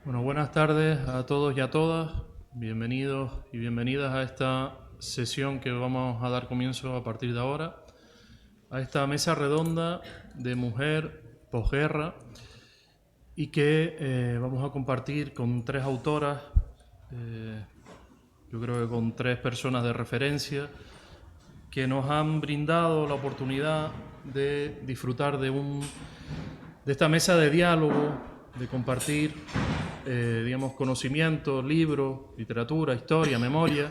Bueno, buenas tardes a todos y a todas. Bienvenidos y bienvenidas a esta sesión que vamos a dar comienzo a partir de ahora, a esta mesa redonda de mujer posguerra y que vamos a compartir con tres autoras, yo creo que con tres personas de referencia, que nos han brindado la oportunidad de disfrutar de esta mesa de diálogo, de compartir digamos, conocimientos, libros, literatura, historia, memoria,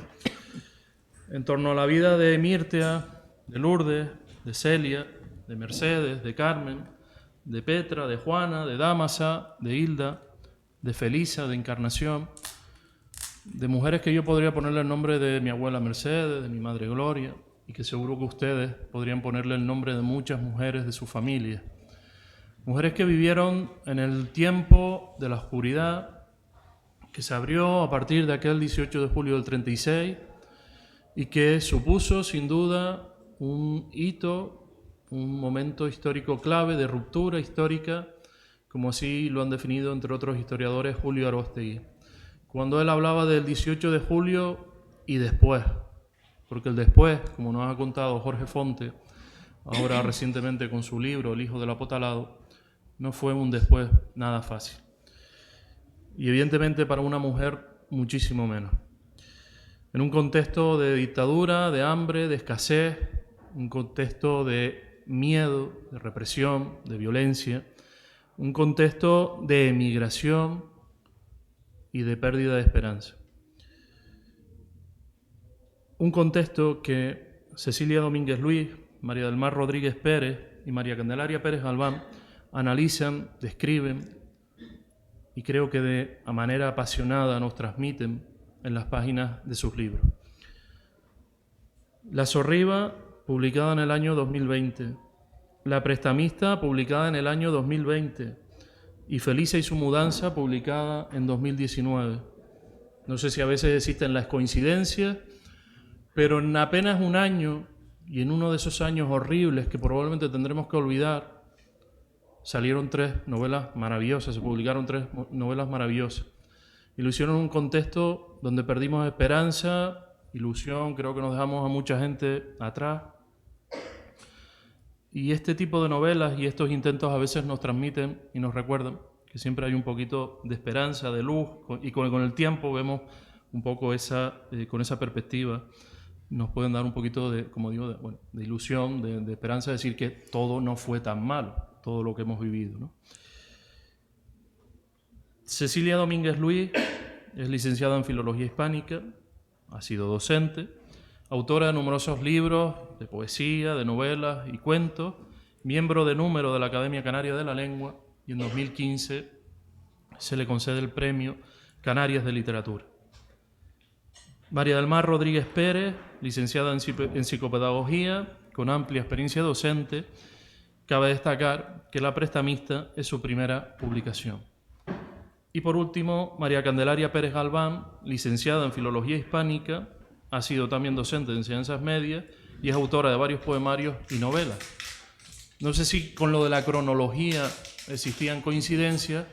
en torno a la vida de Mirtea, de Lourdes, de Celia, de Mercedes, de Carmen, de Petra, de Juana, de Dámasa, de Hilda, de Felisa, de Encarnación, de mujeres que yo podría ponerle el nombre de mi abuela Mercedes, de mi madre Gloria, y que seguro que ustedes podrían ponerle el nombre de muchas mujeres de su familia. Mujeres que vivieron en el tiempo de la oscuridad, que se abrió a partir de aquel 18 de julio del 36 y que supuso sin duda un hito, un momento histórico clave de ruptura histórica, como así lo han definido entre otros historiadores Julio Aróstegui. Cuando él hablaba del 18 de julio y después, porque el después, como nos ha contado Jorge Fonte, ahora recientemente con su libro El hijo del apotalado, no fue un después nada fácil. Y evidentemente para una mujer muchísimo menos. En un contexto de dictadura, de hambre, de escasez, un contexto de miedo, de represión, de violencia, un contexto de emigración y de pérdida de esperanza. Un contexto que Cecilia Domínguez Luis, María del Mar Rodríguez Pérez y María Candelaria Pérez Galván analizan, describen y creo que de manera apasionada nos transmiten en las páginas de sus libros. La Sorriba, publicada en el año 2020, La Prestamista, publicada en el año 2020, y Felisa y su mudanza, publicada en 2019. No sé si a veces existen las coincidencias, pero en apenas un año, y en uno de esos años horribles que probablemente tendremos que olvidar, salieron tres novelas maravillosas, se publicaron tres novelas maravillosas. Y lo hicieron en un contexto donde perdimos esperanza, ilusión, creo que nos dejamos a mucha gente atrás. Y este tipo de novelas y estos intentos a veces nos transmiten y nos recuerdan que siempre hay un poquito de esperanza, de luz, y con el tiempo vemos un poco con esa perspectiva, nos pueden dar un poquito de, como digo, de ilusión, de esperanza, de decir que todo no fue tan malo, todo lo que hemos vivido, ¿no? Cecilia Domínguez Luis es licenciada en Filología Hispánica, ha sido docente, autora de numerosos libros de poesía, de novelas y cuentos, miembro de número de la Academia Canaria de la Lengua, y en 2015 se le concede el Premio Canarias de Literatura. María del Mar Rodríguez Pérez, licenciada en Psicopedagogía, con amplia experiencia docente. Cabe destacar que La Prestamista es su primera publicación. Y por último, María Candelaria Pérez Galván, licenciada en Filología Hispánica, ha sido también docente de enseñanzas medias y es autora de varios poemarios y novelas. No sé si con lo de la cronología existían coincidencias,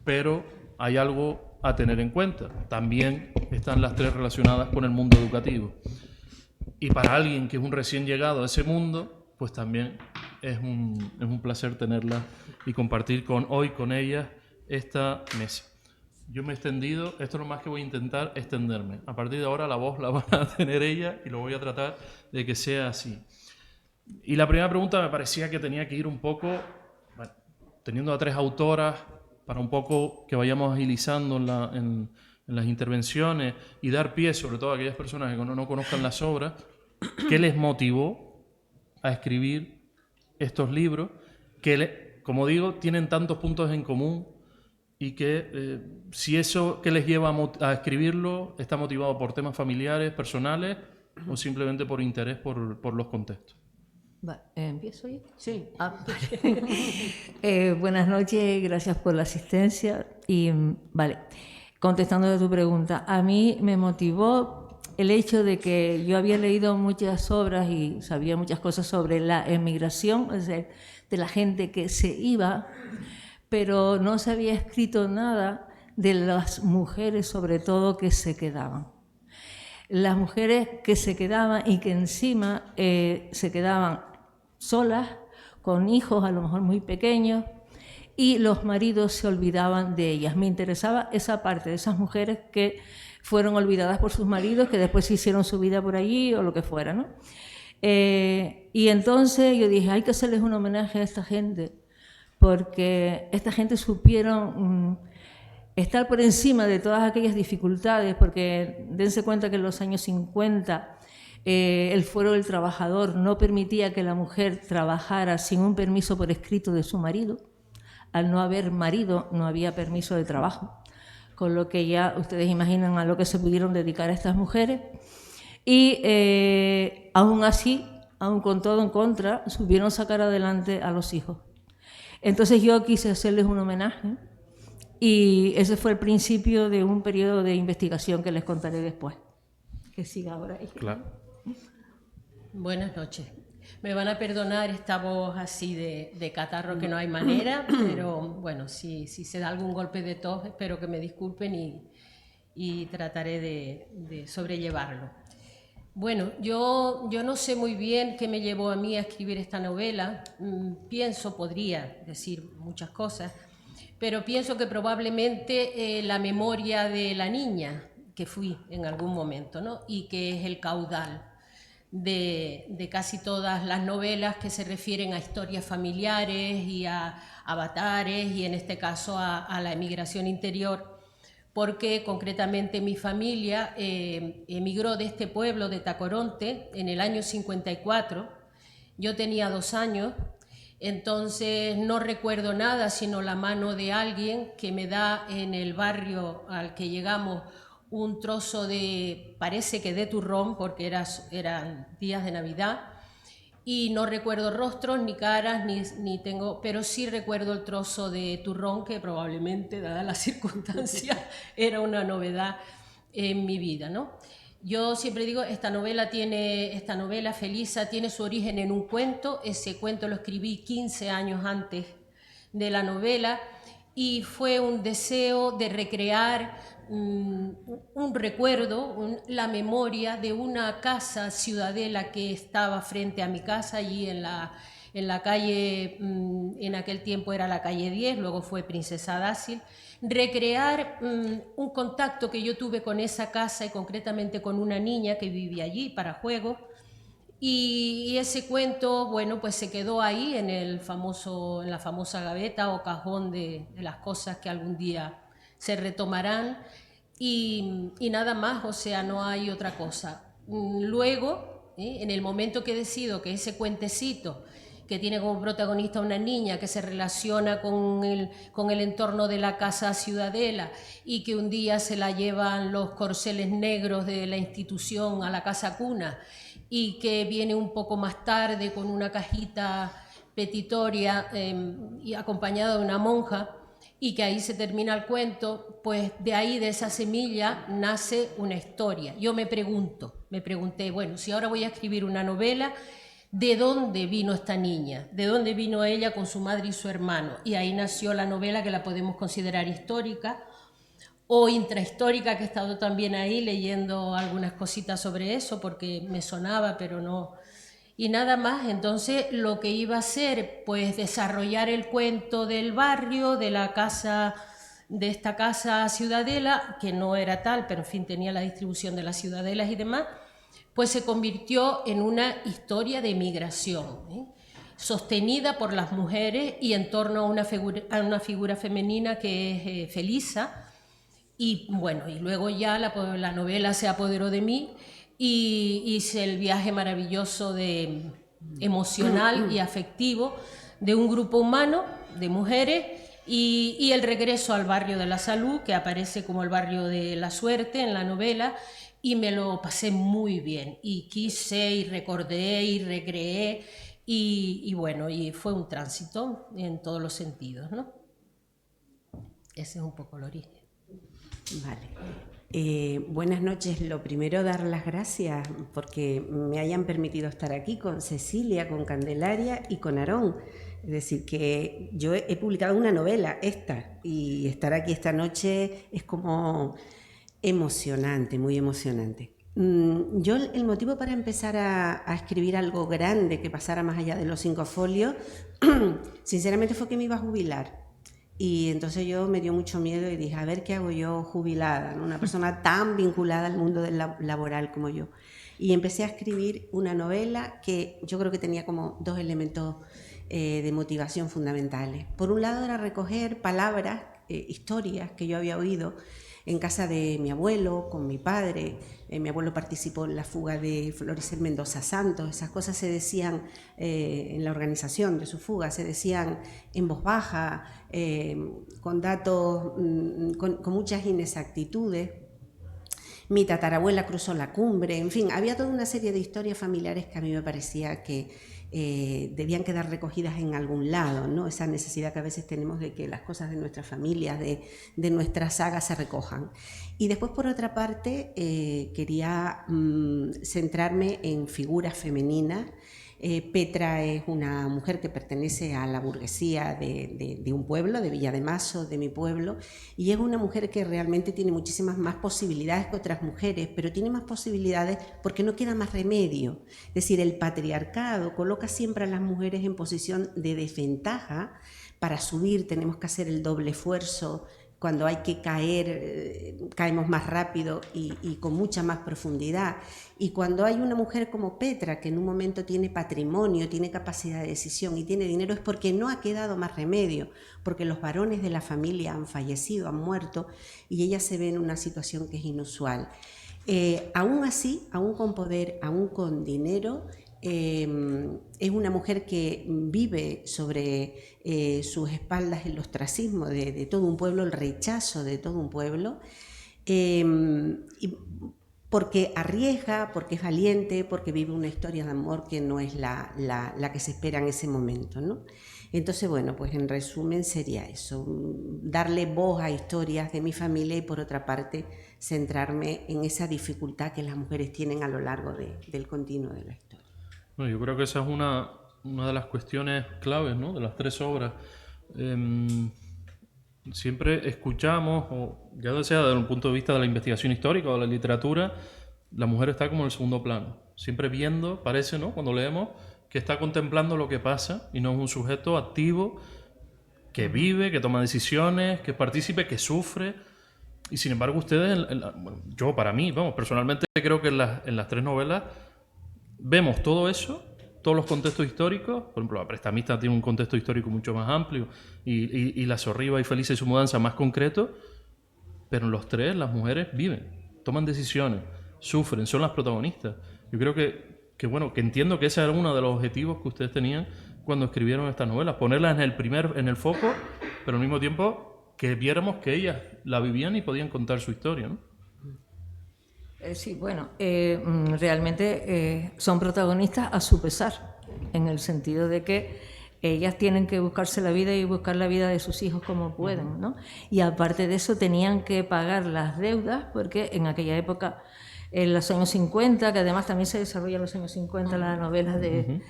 pero hay algo a tener en cuenta. También están las tres relacionadas con el mundo educativo. Y para alguien que es un recién llegado a ese mundo, pues también es un placer tenerla y compartir hoy con ellas esta mesa. Yo me he extendido, esto es lo más que voy a intentar extenderme. A partir de ahora la voz la van a tener ella y lo voy a tratar de que sea así. Y la primera pregunta me parecía que tenía que ir un poco, bueno, teniendo a tres autoras, para un poco que vayamos agilizando en las intervenciones y dar pie, sobre todo a aquellas personas que no conozcan las obras, ¿qué les motivó a escribir estos libros que, como digo, tienen tantos puntos en común y que si eso que les lleva a escribirlo está motivado por temas familiares, personales o simplemente por interés por los contextos? ¿Empiezo yo? Sí. Buenas noches, gracias por la asistencia. Y vale, contestando a tu pregunta, a mí me motivó el hecho de que yo había leído muchas obras y sabía muchas cosas sobre la emigración, es decir, de la gente que se iba, pero no se había escrito nada de las mujeres, sobre todo, que se quedaban. Las mujeres que se quedaban y que encima se quedaban solas, con hijos a lo mejor muy pequeños, y los maridos se olvidaban de ellas. Me interesaba esa parte de esas mujeres que fueron olvidadas por sus maridos, que después hicieron su vida por allí o lo que fuera, ¿no? Y entonces yo dije, hay que hacerles un homenaje a esta gente, porque esta gente supieron estar por encima de todas aquellas dificultades, porque dense cuenta que en los años 50 el fuero del trabajador no permitía que la mujer trabajara sin un permiso por escrito de su marido. Al no haber marido no había permiso de trabajo, con lo que ya ustedes imaginan a lo que se pudieron dedicar a estas mujeres. Y aún así, aún con todo en contra, supieron sacar adelante a los hijos. Entonces yo quise hacerles un homenaje y ese fue el principio de un periodo de investigación que les contaré después. Que siga ahora. Claro. Buenas noches. Me van a perdonar esta voz así de catarro que no hay manera, pero bueno, si se da algún golpe de tos, espero que me disculpen y trataré de sobrellevarlo. Bueno, yo no sé muy bien qué me llevó a mí a escribir esta novela. Podría decir muchas cosas, pero pienso que probablemente la memoria de la niña que fui en algún momento, ¿no? Y que es el caudal de casi todas las novelas que se refieren a historias familiares y a avatares y en este caso a la emigración interior, porque concretamente mi familia emigró de este pueblo de Tacoronte en el año 54. Yo tenía 2 años, entonces no recuerdo nada sino la mano de alguien que me da en el barrio al que llegamos un trozo de, parece que de turrón, porque eran días de Navidad, y no recuerdo rostros ni caras, ni tengo, pero sí recuerdo el trozo de turrón que probablemente, dadas las circunstancias, era una novedad en mi vida, ¿no? Yo siempre digo, esta novela, Felisa, tiene su origen en un cuento. Ese cuento lo escribí 15 años antes de la novela y fue un deseo de recrear un recuerdo, la memoria de una casa ciudadela que estaba frente a mi casa, allí en la calle, en aquel tiempo era la calle 10, luego fue Princesa Dácil, recrear un contacto que yo tuve con esa casa y concretamente con una niña que vivía allí para juegos. Y ese cuento, bueno, pues se quedó ahí en la famosa gaveta o cajón de las cosas que algún día se retomarán y nada más, o sea, no hay otra cosa. Luego, en el momento que decido que ese cuentecito, que tiene como protagonista una niña que se relaciona con el entorno de la casa ciudadela y que un día se la llevan los corceles negros de la institución a la casa cuna y que viene un poco más tarde con una cajita petitoria y acompañada de una monja, y que ahí se termina el cuento, pues de ahí, de esa semilla, nace una historia. Yo me pregunté, bueno, si ahora voy a escribir una novela, ¿de dónde vino esta niña? ¿De dónde vino ella con su madre y su hermano? Y ahí nació la novela, que la podemos considerar histórica o intrahistórica, que he estado también ahí leyendo algunas cositas sobre eso, porque me sonaba, pero no. Y nada más. Entonces lo que iba a hacer, pues desarrollar el cuento del barrio, de la casa, de esta casa ciudadela, que no era tal, pero en fin tenía la distribución de las ciudadelas y demás, pues se convirtió en una historia de migración, sostenida por las mujeres y en torno a una figura femenina que es Felisa. Y bueno, y luego ya la novela se apoderó de mí y hice el viaje maravilloso emocional y afectivo de un grupo humano de mujeres y el regreso al barrio de la Salud, que aparece como el barrio de la Suerte en la novela, y me lo pasé muy bien y quise y recordé y recreé y bueno, y fue un tránsito en todos los sentidos, ¿no? Ese es un poco el origen. Vale. Buenas noches. Lo primero, dar las gracias porque me hayan permitido estar aquí con Cecilia, con Candelaria y con Aarón. Es decir, que yo he publicado una novela, y estar aquí esta noche es como emocionante, muy emocionante. Yo el motivo para empezar a escribir algo grande que pasara más allá de los 5 folios, sinceramente fue que me iba a jubilar. Y entonces yo me dio mucho miedo y dije, a ver qué hago yo jubilada, ¿no? Una persona tan vinculada al mundo laboral como yo. Y empecé a escribir una novela que yo creo que tenía como 2 elementos de motivación fundamentales. Por un lado era recoger palabras, historias que yo había oído en casa de mi abuelo, con mi padre. Mi abuelo participó en la fuga de Florisel Mendoza Santos. Esas cosas se decían en la organización de su fuga, se decían en voz baja, con datos, con muchas inexactitudes. Mi tatarabuela cruzó la cumbre, en fin, había toda una serie de historias familiares que a mí me parecía que debían quedar recogidas en algún lado, ¿no? Esa necesidad que a veces tenemos de que las cosas de nuestras familias, de nuestras sagas se recojan. Y después, por otra parte, quería centrarme en figuras femeninas. Petra es una mujer que pertenece a la burguesía de un pueblo, de Villademaso, de mi pueblo, y es una mujer que realmente tiene muchísimas más posibilidades que otras mujeres, pero tiene más posibilidades porque no queda más remedio. Es decir, el patriarcado coloca siempre a las mujeres en posición de desventaja. Para subir tenemos que hacer el doble esfuerzo. Cuando hay que caer, caemos más rápido y con mucha más profundidad. Y cuando hay una mujer como Petra, que en un momento tiene patrimonio, tiene capacidad de decisión y tiene dinero, es porque no ha quedado más remedio, porque los varones de la familia han fallecido, han muerto, y ella se ve en una situación que es inusual. Aún así, aún con poder, aún con dinero, es una mujer que vive sobre sus espaldas el ostracismo de todo un pueblo, el rechazo de todo un pueblo, y porque arriesga, porque es valiente, porque vive una historia de amor que no es la que se espera en ese momento, ¿no? Entonces, bueno, pues en resumen sería eso, darle voz a historias de mi familia y por otra parte centrarme en esa dificultad que las mujeres tienen a lo largo del continuo de la historia. Bueno, yo creo que esa es una de las cuestiones claves, ¿no?, de las 3 obras. Siempre escuchamos, o ya sea desde un punto de vista de la investigación histórica o de la literatura, la mujer está como en el segundo plano. Siempre viendo, parece, ¿no?, cuando leemos, que está contemplando lo que pasa y no es un sujeto activo que vive, que toma decisiones, que participe, que sufre. Y sin embargo ustedes, bueno, yo para mí, vamos, personalmente creo que en las 3 novelas vemos todo eso, todos los contextos históricos. Por ejemplo, La prestamista tiene un contexto histórico mucho más amplio y La Zorriba y Felices y su mudanza más concreto, pero en los 3 las mujeres viven, toman decisiones, sufren, son las protagonistas. Yo creo que entiendo que ese era uno de los objetivos que ustedes tenían cuando escribieron estas novelas, ponerlas en el foco, pero al mismo tiempo que viéramos que ellas la vivían y podían contar su historia, ¿no? Sí, bueno, realmente son protagonistas a su pesar, en el sentido de que ellas tienen que buscarse la vida y buscar la vida de sus hijos como pueden, ¿no? Y aparte de eso tenían que pagar las deudas, porque en aquella época, en los años 50, que además también se desarrolla en los años 50 la novela de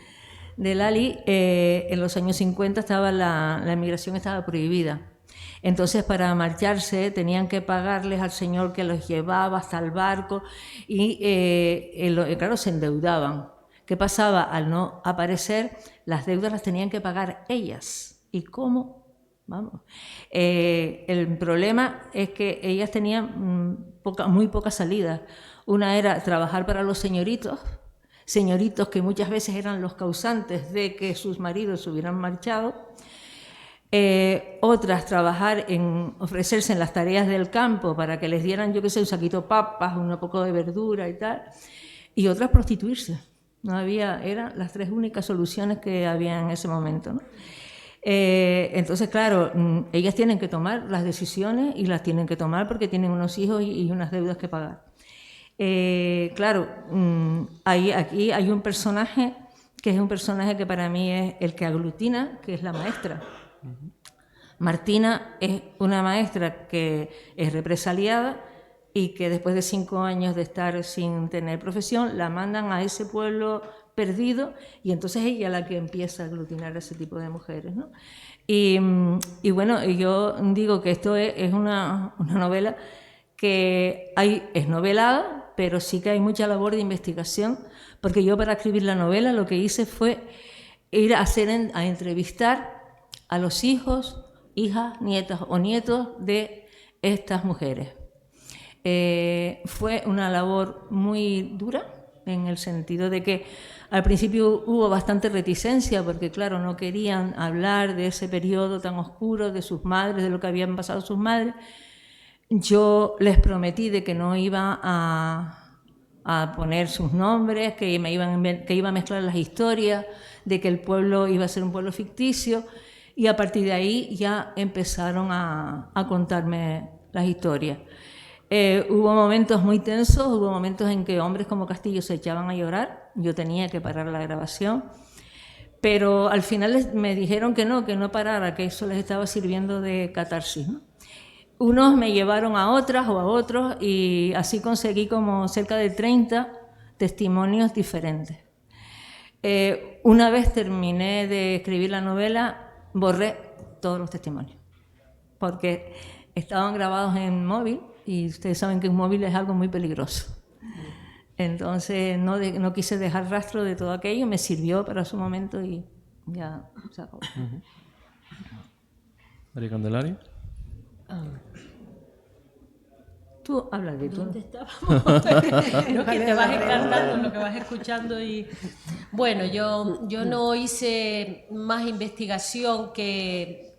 Lali, en los años 50 la emigración estaba prohibida. Entonces, para marcharse tenían que pagarles al señor que los llevaba hasta el barco y, claro, se endeudaban. ¿Qué pasaba? Al no aparecer, las deudas las tenían que pagar ellas. ¿Y cómo? Vamos. El problema es que ellas tenían muy pocas salidas. Una era trabajar para los señoritos que muchas veces eran los causantes de que sus maridos se hubieran marchado. Otras trabajar ofrecerse en las tareas del campo para que les dieran, yo qué sé, un saquito de papas, un poco de verdura y tal, y otras prostituirse. No había, eran las 3 únicas soluciones que había en ese momento, ¿no? Entonces, claro, ellas tienen que tomar las decisiones y las tienen que tomar porque tienen unos hijos y unas deudas que pagar. Claro, aquí hay un personaje que es un personaje que para mí es el que aglutina, que es la maestra. Martina es una maestra que es represaliada, y que después de 5 años de estar sin tener profesión, la mandan a ese pueblo perdido y entonces ella es la que empieza a aglutinar a ese tipo de mujeres, ¿no? Y bueno, yo digo que esto es una novela que es novelada, pero sí que hay mucha labor de investigación, porque yo para escribir la novela lo que hice fue ir a entrevistar a los hijos, hijas, nietas o nietos de estas mujeres. Fue una labor muy dura, en el sentido de que al principio hubo bastante reticencia, porque claro, no querían hablar de ese periodo tan oscuro, de sus madres, de lo que habían pasado sus madres. Yo les prometí de que no iba a poner sus nombres, que iba a mezclar las historias, de que el pueblo iba a ser un pueblo ficticio, y a partir de ahí ya empezaron a contarme las historias. Hubo momentos muy tensos, hubo momentos en que hombres como Castillo se echaban a llorar, yo tenía que parar la grabación, pero al final me dijeron que no parara, que eso les estaba sirviendo de catarsis, ¿no? Unos me llevaron a otras o a otros y así conseguí como cerca de 30 testimonios diferentes. Una vez terminé de escribir la novela, borré todos los testimonios, porque estaban grabados en móvil y ustedes saben que un móvil es algo muy peligroso. Entonces no quise dejar rastro de todo aquello, me sirvió para su momento y ya se acabó. María Candelaria. Tú hablas de ¿Dónde estábamos? Creo que te vas encantando lo que vas escuchando. Y bueno, yo no hice más investigación que...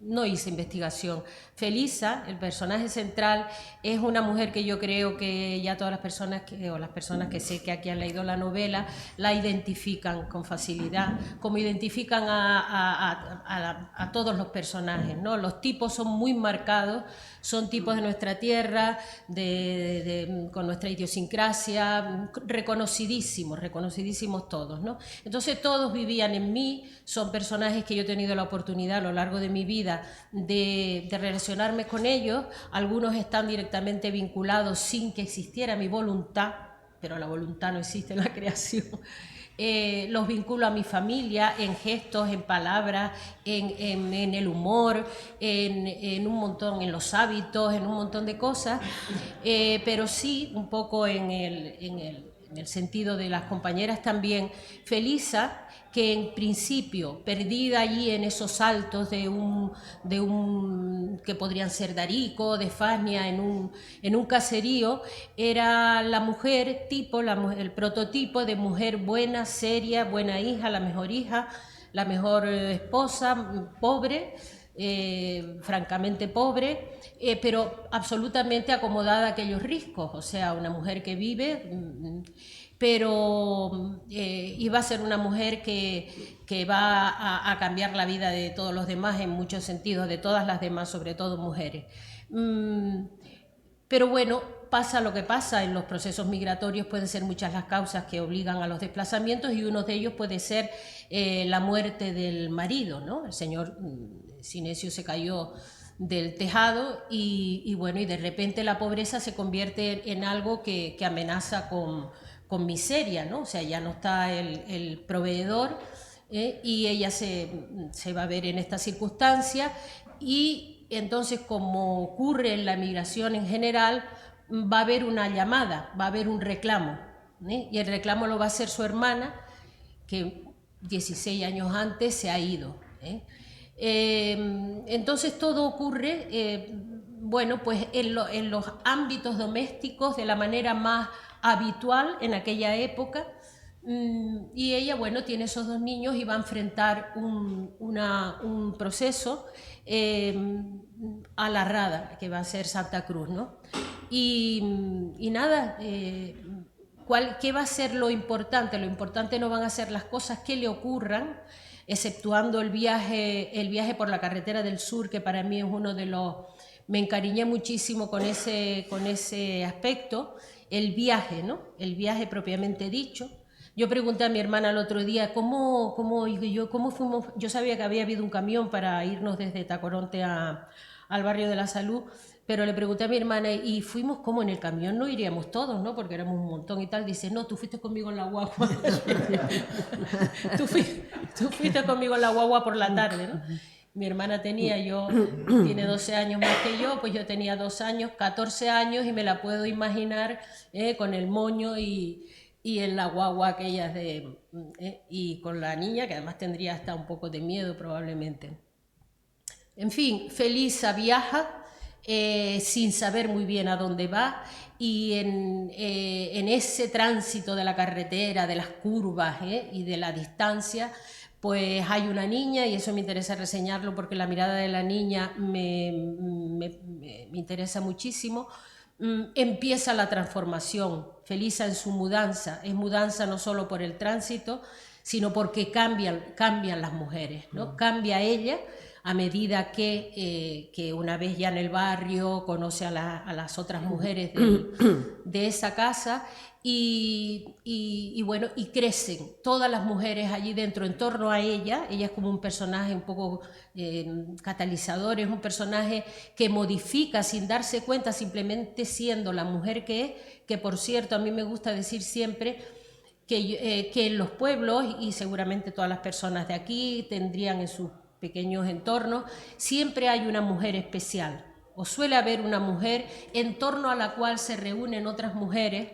No hice investigación. Felisa, el personaje central, es una mujer que yo creo que ya todas las personas las personas que sé que aquí han leído la novela la identifican con facilidad, como identifican a todos los personajes, ¿no? Los tipos son muy marcados, son tipos de nuestra tierra, con nuestra idiosincrasia, reconocidísimos todos, ¿no? Entonces todos vivían en mí, son personajes que yo he tenido la oportunidad a lo largo de mi vida de relacionarme con ellos. Algunos están directamente vinculados sin que existiera mi voluntad, pero la voluntad no existe en la creación. Los vinculo a mi familia en gestos, en palabras, en el humor, en un montón, en los hábitos, en un montón de cosas, pero sí un poco en el sentido de las compañeras también. Felisa, que en principio, perdida allí en esos altos de un que podrían ser Darico, de Fasnia, en un caserío, era la mujer tipo, el prototipo de mujer buena, seria, buena hija, la mejor esposa, pobre, francamente pobre, pero absolutamente acomodada a aquellos riscos, o sea, una mujer que vive, pero iba a ser una mujer que va a cambiar la vida de todos los demás en muchos sentidos, de todas las demás, sobre todo mujeres. Pero bueno, pasa lo que pasa en los procesos migratorios, pueden ser muchas las causas que obligan a los desplazamientos y uno de ellos puede ser la muerte del marido, ¿no? El señor Sinesio se cayó del tejado y bueno, y de repente la pobreza se convierte en algo que amenaza con miseria, ¿no? O sea, ya no está el proveedor y ella se va a ver en esta circunstancia y entonces, como ocurre en la migración en general, va a haber una llamada, va a haber un reclamo, y el reclamo lo va a hacer su hermana, que 16 años antes se ha ido. Entonces todo ocurre, bueno, pues en los ámbitos domésticos de la manera más habitual en aquella época, y ella, bueno, tiene esos 2 niños y va a enfrentar un proceso a la Rada, que va a ser Santa Cruz, ¿no? Y nada, ¿qué va a ser lo importante? Lo importante no van a ser las cosas que le ocurran, exceptuando el viaje por la carretera del sur, que para mí es uno de los... Me encariñé muchísimo con ese aspecto, el viaje, ¿no? El viaje propiamente dicho. Yo pregunté a mi hermana el otro día cómo fuimos. Yo sabía que había habido un camión para irnos desde Tacoronte al barrio de la Salud, Pero le pregunté a mi hermana, y fuimos como en el camión, no iríamos todos, ¿no? Porque éramos un montón y tal. Dice, no, tú fuiste conmigo en la guagua. tú fuiste conmigo en la guagua por la tarde, ¿no? Mi hermana tiene 12 años más que yo, pues yo tenía 2 años, 14 años, y me la puedo imaginar con el moño y en la guagua aquellas y con la niña, que además tendría hasta un poco de miedo probablemente. En fin, Felisa viaja sin saber muy bien a dónde va, y en ese tránsito de la carretera, de las curvas y de la distancia, pues hay una niña, y eso me interesa reseñarlo porque la mirada de la niña me interesa muchísimo. Empieza la transformación, Felisa en su mudanza, es mudanza no solo por el tránsito, sino porque cambian las mujeres, ¿no? Cambia ella a medida que una vez ya en el barrio conoce a las otras mujeres de esa casa, y bueno, y crecen todas las mujeres allí dentro en torno a ella. Ella es como un personaje un poco catalizador, es un personaje que modifica sin darse cuenta, simplemente siendo la mujer que es, que por cierto a mí me gusta decir siempre que en los pueblos, y seguramente todas las personas de aquí tendrían en sus pequeños entornos, siempre hay una mujer especial, o suele haber una mujer en torno a la cual se reúnen otras mujeres,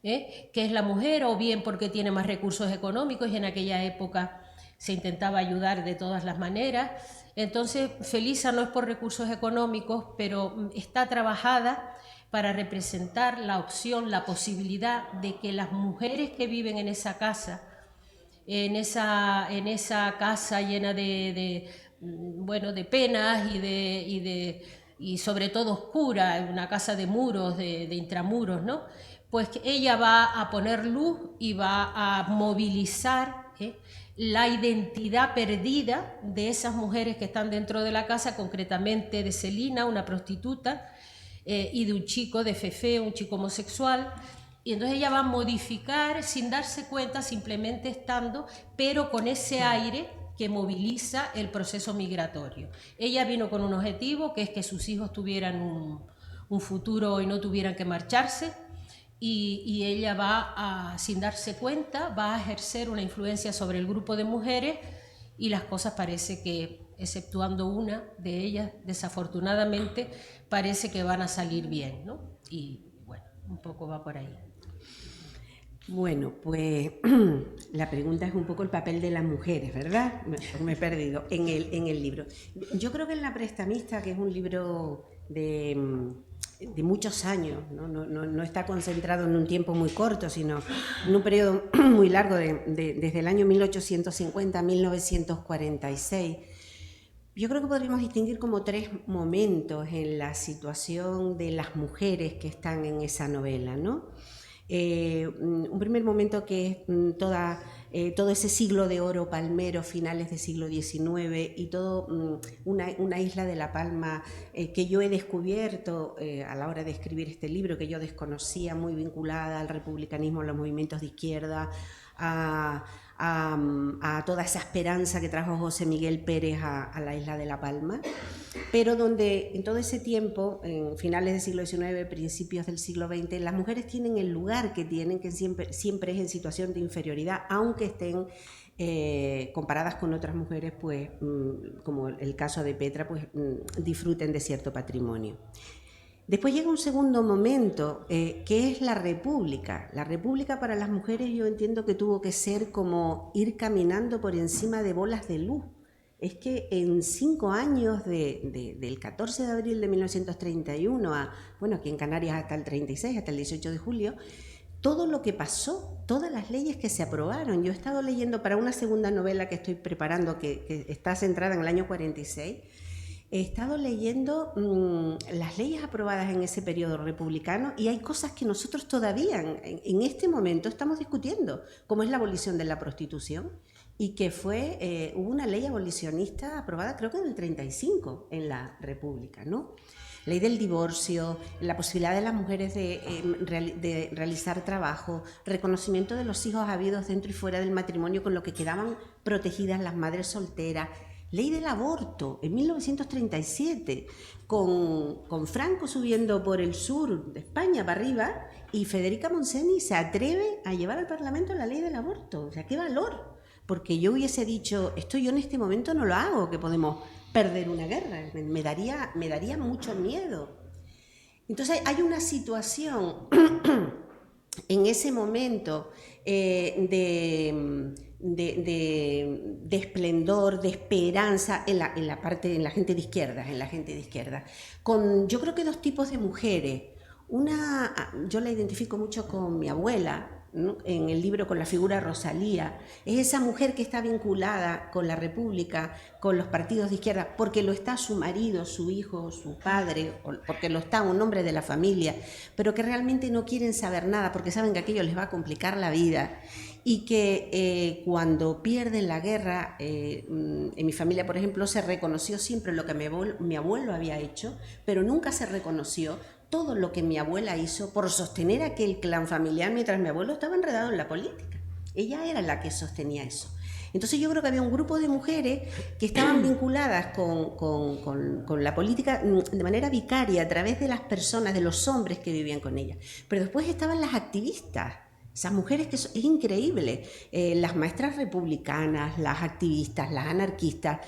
que es la mujer, o bien porque tiene más recursos económicos, y en aquella época se intentaba ayudar de todas las maneras. Entonces Felisa no es por recursos económicos, pero está trabajada para representar la opción, la posibilidad de que las mujeres que viven en esa casa, en esa casa llena de penas y sobre todo oscura, una casa de muros, de intramuros, ¿no? Pues ella va a poner luz y va a movilizar la identidad perdida de esas mujeres que están dentro de la casa, concretamente de Celina, una prostituta, y de un chico, de Fefe, un chico homosexual. Y entonces ella va a modificar sin darse cuenta, simplemente estando, pero con ese aire que moviliza el proceso migratorio. Ella vino con un objetivo, que es que sus hijos tuvieran un futuro y no tuvieran que marcharse, y ella va sin darse cuenta, va a ejercer una influencia sobre el grupo de mujeres, y las cosas parece que, exceptuando una de ellas, desafortunadamente, parece que van a salir bien, ¿no? Y bueno, un poco va por ahí. Bueno, pues la pregunta es un poco el papel de las mujeres, ¿verdad? Me he perdido en el libro. Yo creo que en La prestamista, que es un libro de muchos años, no está concentrado en un tiempo muy corto, sino en un periodo muy largo, desde el año 1850 a 1946, yo creo que podríamos distinguir como 3 momentos en la situación de las mujeres que están en esa novela, ¿no? Un primer momento que es todo ese siglo de oro palmero, finales del siglo XIX, y todo una isla de La Palma que yo he descubierto a la hora de escribir este libro, que yo desconocía, muy vinculada al republicanismo, a los movimientos de izquierda, a toda esa esperanza que trajo José Miguel Pérez a la isla de La Palma, pero donde en todo ese tiempo, en finales del siglo XIX, principios del siglo XX, las mujeres tienen el lugar que tienen, que siempre es en situación de inferioridad, aunque estén comparadas con otras mujeres, pues como el caso de Petra, pues disfruten de cierto patrimonio. Después llega un segundo momento, que es la República. La República para las mujeres yo entiendo que tuvo que ser como ir caminando por encima de bolas de luz. Es que en 5 años, del 14 de abril de 1931 aquí en Canarias hasta el 36, hasta el 18 de julio, todo lo que pasó, todas las leyes que se aprobaron. Yo he estado leyendo para una segunda novela que estoy preparando, que está centrada en el año 46, he estado leyendo las leyes aprobadas en ese periodo republicano, y hay cosas que nosotros todavía en este momento estamos discutiendo, como es la abolición de la prostitución, y que hubo una ley abolicionista aprobada creo que en el 35 en la República, ¿no? Ley del divorcio, la posibilidad de las mujeres de realizar trabajo, reconocimiento de los hijos habidos dentro y fuera del matrimonio, con lo que quedaban protegidas las madres solteras, ley del aborto en 1937, con Franco subiendo por el sur de España para arriba, y Federica Montseny se atreve a llevar al Parlamento la ley del aborto. O sea, qué valor. Porque yo hubiese dicho, esto yo en este momento no lo hago, que podemos perder una guerra, me daría mucho miedo. Entonces hay una situación en ese momento de esplendor, de esperanza en la gente de izquierda, con yo creo que dos tipos de mujeres. Una, yo la identifico mucho con mi abuela, ¿no? En el libro con la figura Rosalía, es esa mujer que está vinculada con la República, con los partidos de izquierda, porque lo está su marido, su hijo, su padre, porque lo está un hombre de la familia, pero que realmente no quieren saber nada porque saben que aquello les va a complicar la vida, y que cuando pierden la guerra, en mi familia, por ejemplo, se reconoció siempre lo que mi abuelo había hecho, pero nunca se reconoció todo lo que mi abuela hizo por sostener aquel clan familiar mientras mi abuelo estaba enredado en la política. Ella era la que sostenía eso. Entonces yo creo que había un grupo de mujeres que estaban vinculadas con la política de manera vicaria a través de las personas, de los hombres que vivían con ella. Pero después estaban las activistas, esas mujeres que es increíble, las maestras republicanas, las activistas, las anarquistas.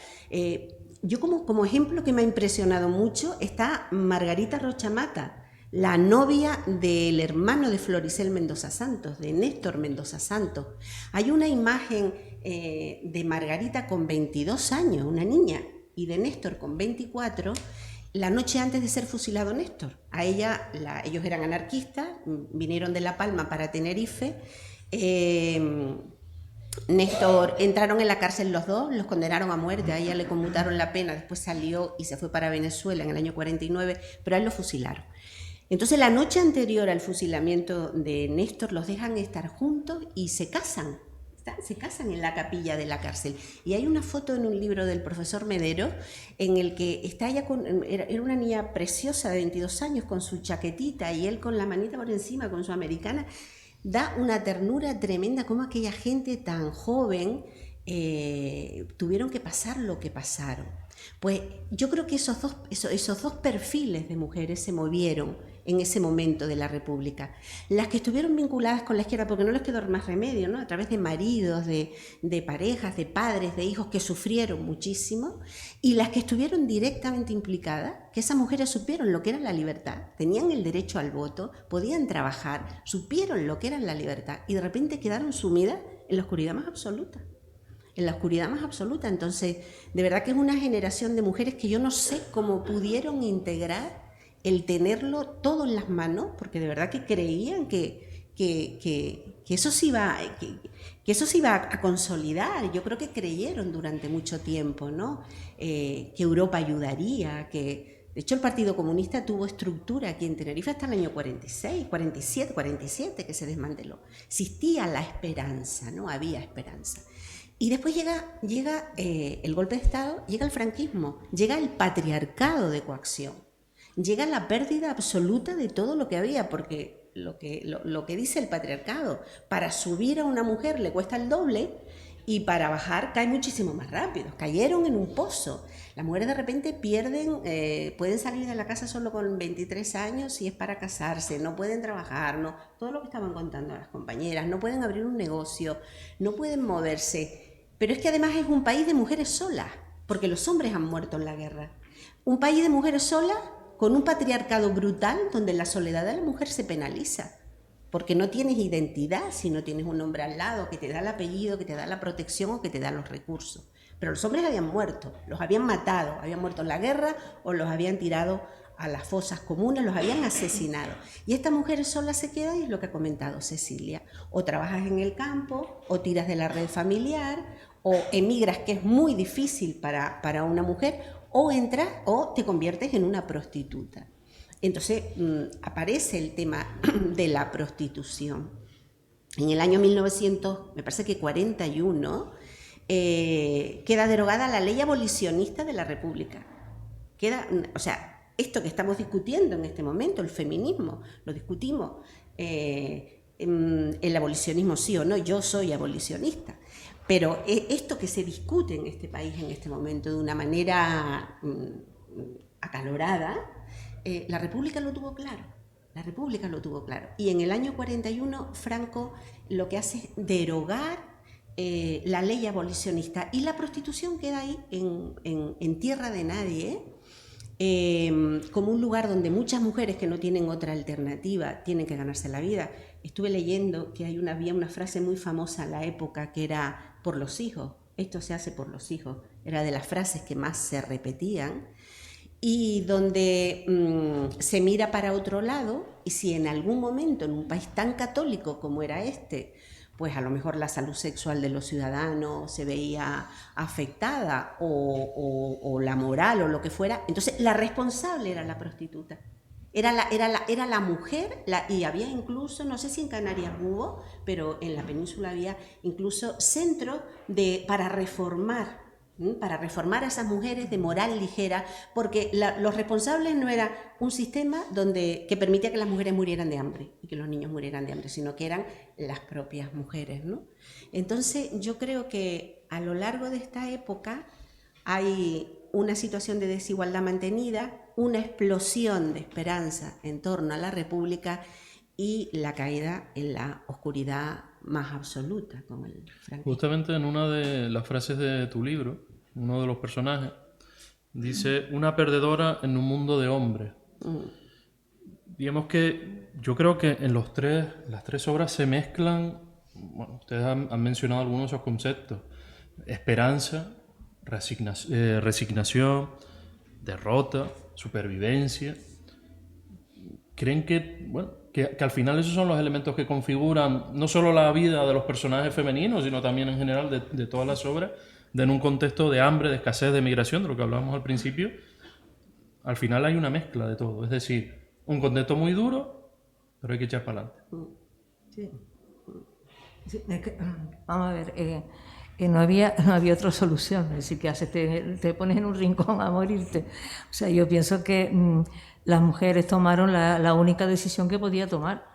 Yo como ejemplo que me ha impresionado mucho está Margarita Rocha Mata, la novia del hermano de Floricel Mendoza Santos, de Néstor Mendoza Santos. Hay una imagen de Margarita con 22 años, una niña, y de Néstor con 24, la noche antes de ser fusilado Néstor. Ellos eran anarquistas, vinieron de La Palma para Tenerife. Néstor, entraron en la cárcel los dos, los condenaron a muerte, a ella le conmutaron la pena, después salió y se fue para Venezuela en el año 49, pero a él lo fusilaron. Entonces la noche anterior al fusilamiento de Néstor los dejan estar juntos y se casan en la capilla de la cárcel. Y hay una foto en un libro del profesor Medero en el que está ella era una niña preciosa de 22 años con su chaquetita y él con la manita por encima con su americana. Da una ternura tremenda como aquella gente tan joven tuvieron que pasar lo que pasaron. Pues yo creo que esos dos perfiles de mujeres se movieron en ese momento de la República. Las que estuvieron vinculadas con la izquierda, porque no les quedó más remedio, ¿no? A través de maridos, de parejas, de padres, de hijos que sufrieron muchísimo, y las que estuvieron directamente implicadas, que esas mujeres supieron lo que era la libertad, tenían el derecho al voto, podían trabajar, supieron lo que era la libertad, y de repente quedaron sumidas en la oscuridad más absoluta. En la oscuridad más absoluta. Entonces, de verdad que es una generación de mujeres que yo no sé cómo pudieron integrar el tenerlo todo en las manos, porque de verdad que creían que eso se iba a consolidar. Yo creo que creyeron durante mucho tiempo, ¿no? Que Europa ayudaría, de hecho el Partido Comunista tuvo estructura aquí en Tenerife hasta el año 46, 47 que se desmanteló. Existía la esperanza, ¿no? Había esperanza. Y después llega el golpe de Estado, llega el franquismo, llega el patriarcado de coacción, llega la pérdida absoluta de todo lo que había, porque lo que dice el patriarcado, para subir a una mujer le cuesta el doble y para bajar cae muchísimo más rápido. Cayeron en un pozo. Las mujeres de repente pueden salir de la casa solo con 23 años si es para casarse, no pueden trabajar, no, todo lo que estaban contando las compañeras, no pueden abrir un negocio, no pueden moverse. Pero es que además es un país de mujeres solas, porque los hombres han muerto en la guerra. Un país de mujeres solas con un patriarcado brutal donde la soledad de la mujer se penaliza, porque no tienes identidad si no tienes un hombre al lado que te da el apellido, que te da la protección o que te da los recursos. Pero los hombres habían muerto, los habían matado, habían muerto en la guerra o los habían tirado a las fosas comunes, los habían asesinado. Y estas mujeres solas se quedan, y es lo que ha comentado Cecilia. O trabajas en el campo, o tiras de la red familiar, o emigras, que es muy difícil para una mujer, o entras o te conviertes en una prostituta. Entonces aparece el tema de la prostitución. En el año 1941 queda derogada la ley abolicionista de la República. Esto que estamos discutiendo en este momento, el feminismo, lo discutimos el abolicionismo sí o no, yo soy abolicionista. Pero esto que se discute en este país en este momento de una manera acalorada, la República lo tuvo claro. La República lo tuvo claro. Y en el año 41 Franco lo que hace es derogar la ley abolicionista, y la prostitución queda ahí en tierra de nadie, como un lugar donde muchas mujeres que no tienen otra alternativa tienen que ganarse la vida. Estuve leyendo que había una frase muy famosa en la época que era por los hijos, esto se hace por los hijos, era de las frases que más se repetían, y donde se mira para otro lado, y si en algún momento en un país tan católico como era este, pues a lo mejor la salud sexual de los ciudadanos se veía afectada, o la moral o lo que fuera, entonces la responsable era la prostituta. Era la mujer, y había incluso, no sé si en Canarias hubo, pero en la península había incluso centros para reformar a esas mujeres de moral ligera, porque los responsables no era un sistema que permitía que las mujeres murieran de hambre y que los niños murieran de hambre, sino que eran las propias mujeres, ¿no? Entonces yo creo que a lo largo de esta época hay una situación de desigualdad mantenida, una explosión de esperanza en torno a la República y la caída en la oscuridad más absoluta con el franquismo. Justamente en una de las frases de tu libro, uno de los personajes dice: una perdedora en un mundo de hombres. Digamos que yo creo que en las tres obras se mezclan, bueno, ustedes han mencionado algunos de esos conceptos: esperanza, resignación, derrota, supervivencia. ¿Creen que al final esos son los elementos que configuran no solo la vida de los personajes femeninos, sino también en general de todas las obras, en un contexto de hambre, de escasez, de migración, de lo que hablábamos al principio? Al final hay una mezcla de todo, es decir, un contexto muy duro, pero hay que echar para adelante. Sí. Sí, vamos a ver, no había otra solución, es decir, que haces, te pones en un rincón a morirte. O sea, yo pienso que las mujeres tomaron la única decisión que podía tomar.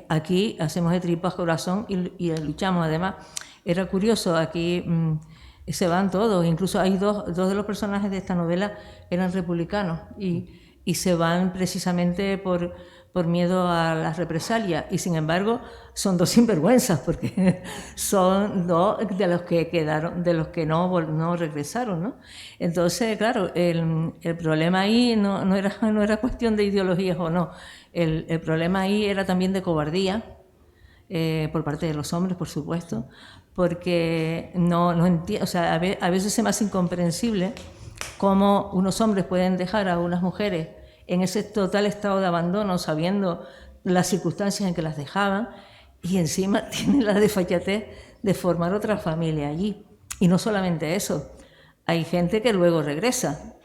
Aquí hacemos de tripas corazón y luchamos. Además, era curioso, aquí se van todos, incluso hay dos de los personajes de esta novela eran republicanos y se van precisamente por miedo a las represalias, y sin embargo son dos sinvergüenzas, porque son dos de los que quedaron, de los que no regresaron, ¿no? Entonces, claro, el problema ahí no era cuestión de ideologías o no, el problema ahí era también de cobardía por parte de los hombres, por supuesto, porque no entiendo, o sea, a veces se me hace incomprensible cómo unos hombres pueden dejar a unas mujeres en ese total estado de abandono, sabiendo las circunstancias en que las dejaban, y encima tienen la desfachatez de formar otra familia allí. Y no solamente eso, hay gente que luego regresa.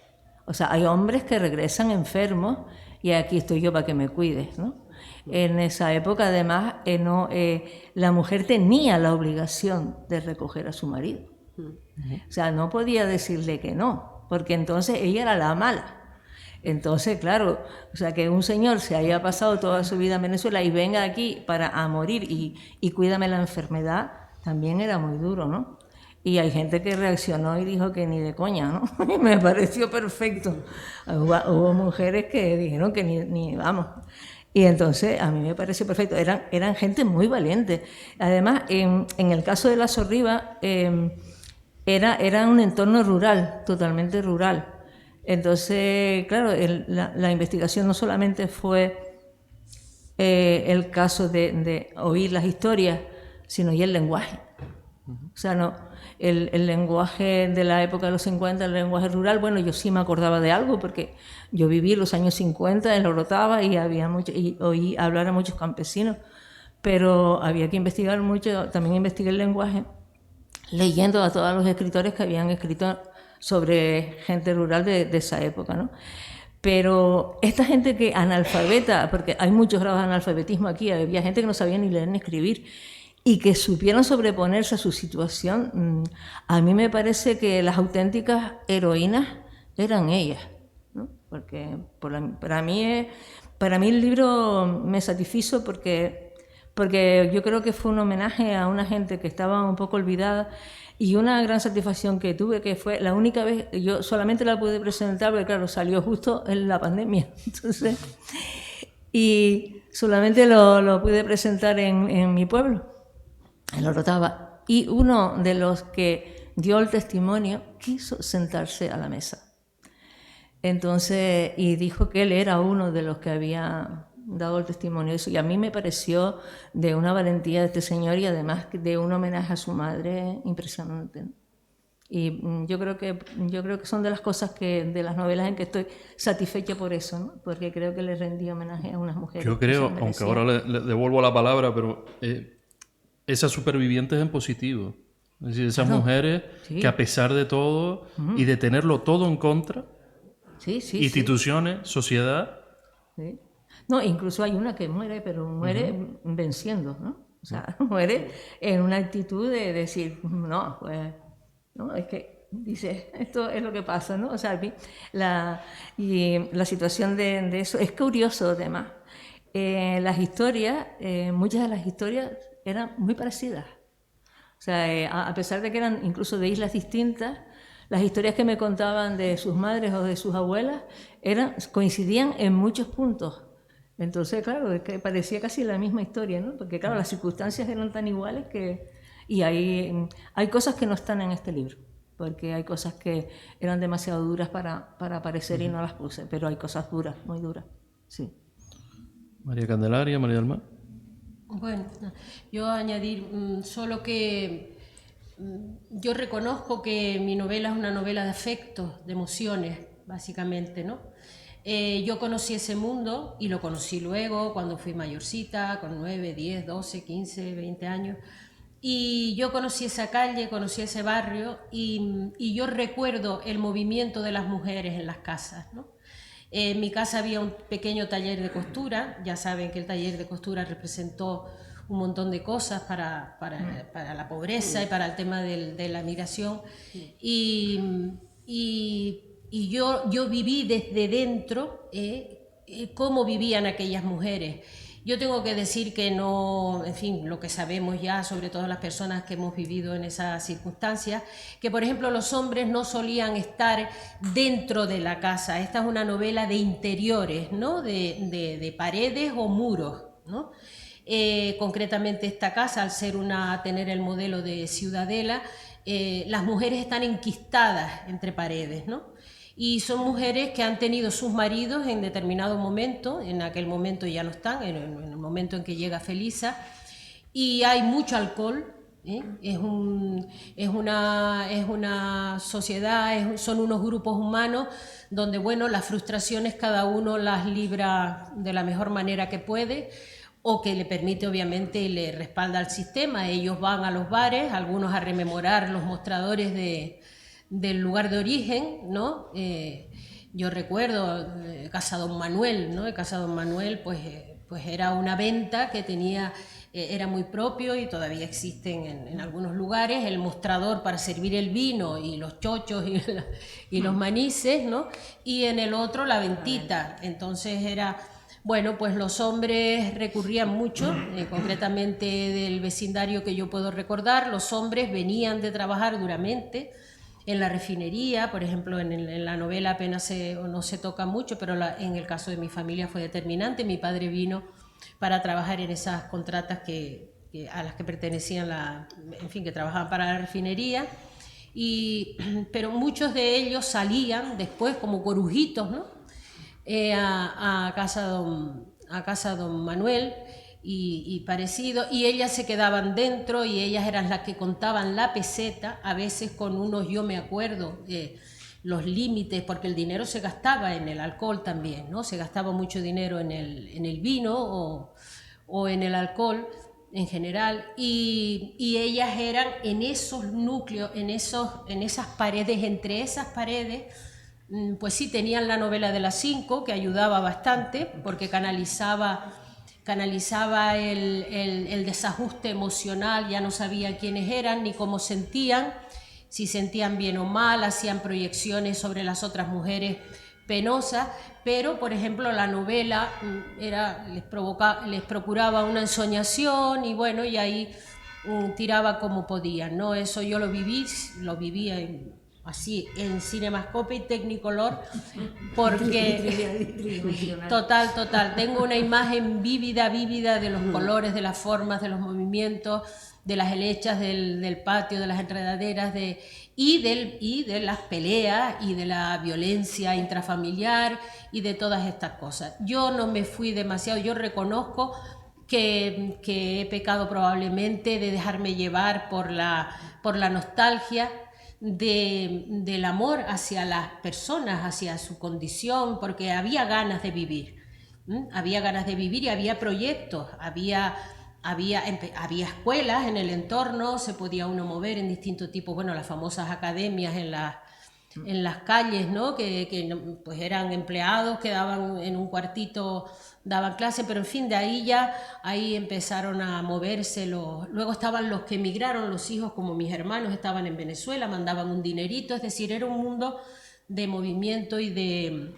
O sea, hay hombres que regresan enfermos y aquí estoy yo para que me cuides, ¿no? En esa época, además, la mujer tenía la obligación de recoger a su marido. O sea, no podía decirle que no, porque entonces ella era la mala. Entonces, claro, o sea, que un señor se haya pasado toda su vida en Venezuela y venga aquí a morir y cuídame la enfermedad, también era muy duro, ¿no? Y hay gente que reaccionó y dijo que ni de coña, ¿no? Y me pareció perfecto. Hubo mujeres que dijeron que ni vamos. Y entonces a mí me pareció perfecto. Eran gente muy valiente. Además, en el caso de la Sorriba, era un entorno rural, totalmente rural. Entonces, claro, la investigación no solamente fue el caso de oír las historias, sino y el lenguaje. O sea, el lenguaje de la época de los 50, el lenguaje rural, bueno, yo sí me acordaba de algo porque yo viví los años 50 en Orotava y oí hablar a muchos campesinos, pero había que investigar mucho, también investigué el lenguaje, leyendo a todos los escritores que habían escrito sobre gente rural de esa época, ¿no? Pero esta gente que analfabeta, porque hay muchos grados de analfabetismo aquí, había gente que no sabía ni leer ni escribir y que supieron sobreponerse a su situación, a mí me parece que las auténticas heroínas eran ellas, ¿no? Porque para mí el libro me satisfizo porque porque yo creo que fue un homenaje a una gente que estaba un poco olvidada y una gran satisfacción que tuve, que fue la única vez, yo solamente la pude presentar porque claro, salió justo en la pandemia, entonces, y solamente lo pude presentar en mi pueblo, en Orotava, y uno de los que dio el testimonio quiso sentarse a la mesa. Entonces, y dijo que él era uno de los que había dado el testimonio de eso, y a mí me pareció de una valentía de este señor y además de un homenaje a su madre impresionante, ¿no? Y yo creo que son de las cosas de las novelas en que estoy satisfecha por eso, ¿no? Porque creo que le rendí homenaje a unas mujeres. Yo creo, aunque ahora le devuelvo la palabra, pero esas supervivientes en positivo. Es decir, esas mujeres que a pesar de todo y de tenerlo todo en contra, instituciones, sociedad... Sí. No, incluso hay una que muere, pero muere venciendo, ¿no? O sea, muere en una actitud de decir, no, pues, no, es que, dice, esto es lo que pasa, ¿no? O sea, la situación de eso es curioso, además. Las historias, muchas de las historias eran muy parecidas. O sea, a pesar de que eran incluso de islas distintas, las historias que me contaban de sus madres o de sus abuelas coincidían en muchos puntos. Entonces, claro, es que parecía casi la misma historia, ¿no? Porque, claro, las circunstancias eran tan iguales que... Y hay cosas que no están en este libro, porque hay cosas que eran demasiado duras para aparecer y no las puse, pero hay cosas duras, muy duras, sí. María Candelaria, María del Mar. Bueno, yo añadir solo que yo reconozco que mi novela es una novela de afectos, de emociones, básicamente, ¿no? Yo conocí ese mundo y lo conocí luego cuando fui mayorcita, con 9, 10, 12, 15, 20 años. Y yo conocí esa calle, conocí ese barrio y yo recuerdo el movimiento de las mujeres en las casas, ¿no? En mi casa había un pequeño taller de costura, ya saben que el taller de costura representó un montón de cosas para la pobreza y para el tema de la migración. Y yo viví desde dentro cómo vivían aquellas mujeres. Yo tengo que decir que no, en fin, lo que sabemos ya, sobre todo las personas que hemos vivido en esas circunstancias, que por ejemplo los hombres no solían estar dentro de la casa. Esta es una novela de interiores, ¿no? De paredes o muros, ¿no? Concretamente esta casa, al tener el modelo de ciudadela, las mujeres están enquistadas entre paredes, ¿no? Y son mujeres que han tenido sus maridos en determinado momento, en aquel momento ya no están, en el momento en que llega Felisa, y hay mucho alcohol, ¿eh? Es una sociedad, son unos grupos humanos donde, bueno, las frustraciones cada uno las libra de la mejor manera que puede, o que le permite, obviamente, le respalda al sistema. Ellos van a los bares, algunos a rememorar los mostradores del lugar de origen, ¿no? Yo recuerdo Casa Don Manuel, ¿no? Casa Don Manuel, pues era una venta que tenía, era muy propio y todavía existen en algunos lugares, el mostrador para servir el vino y los chochos y los manices, ¿no? Y en el otro la ventita. Entonces era... Bueno, pues los hombres recurrían mucho, concretamente del vecindario que yo puedo recordar, los hombres venían de trabajar duramente en la refinería, por ejemplo, en la novela apenas no se toca mucho, pero en el caso de mi familia fue determinante. Mi padre vino para trabajar en esas contratas a las que pertenecían, en fin, que trabajaban para la refinería, pero muchos de ellos salían después como corujitos, ¿no? A casa Don Manuel y parecido, y ellas se quedaban dentro y ellas eran las que contaban la peseta, a veces con unos, yo me acuerdo, los límites, porque el dinero se gastaba en el alcohol también, ¿no? Se gastaba mucho dinero en el vino o en el alcohol en general, y ellas eran en esos núcleos, en esas paredes, entre esas paredes. Pues sí, tenían la novela de las 5, que ayudaba bastante, porque canalizaba el desajuste emocional, ya no sabía quiénes eran ni cómo sentían, si sentían bien o mal, hacían proyecciones sobre las otras mujeres penosa, pero por ejemplo la novela les procuraba una ensoñación y bueno, y ahí tiraba como podían, ¿no? Eso yo lo vivía así en Cinemascope y Technicolor, porque total, tengo una imagen vívida de los colores, de las formas, de los movimientos, de las helechas del patio, de las enredaderas, y de las peleas y de la violencia intrafamiliar y de todas estas cosas. Yo no me fui demasiado, yo reconozco que he pecado probablemente de dejarme llevar por la nostalgia del amor hacia las personas, hacia su condición, porque había ganas de vivir, había ganas de vivir y había proyectos, había escuelas en el entorno, se podía uno mover en distintos tipos, bueno, las famosas academias en las calles, ¿no? que pues eran empleados que daban en un cuartito, daban clase, pero en fin, de ahí empezaron a moverse luego estaban los que emigraron, los hijos, como mis hermanos estaban en Venezuela, mandaban un dinerito, es decir, era un mundo de movimiento y de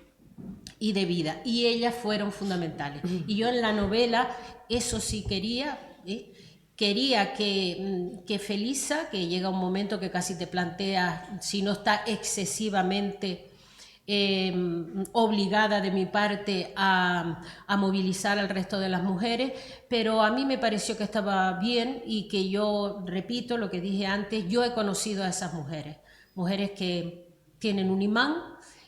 vida, y ellas fueron fundamentales. Y yo en la novela, eso sí quería que Felisa, que llega un momento que casi te planteas si no está excesivamente obligada de mi parte a movilizar al resto de las mujeres, pero a mí me pareció que estaba bien y que yo, repito lo que dije antes, yo he conocido a esas mujeres que tienen un imán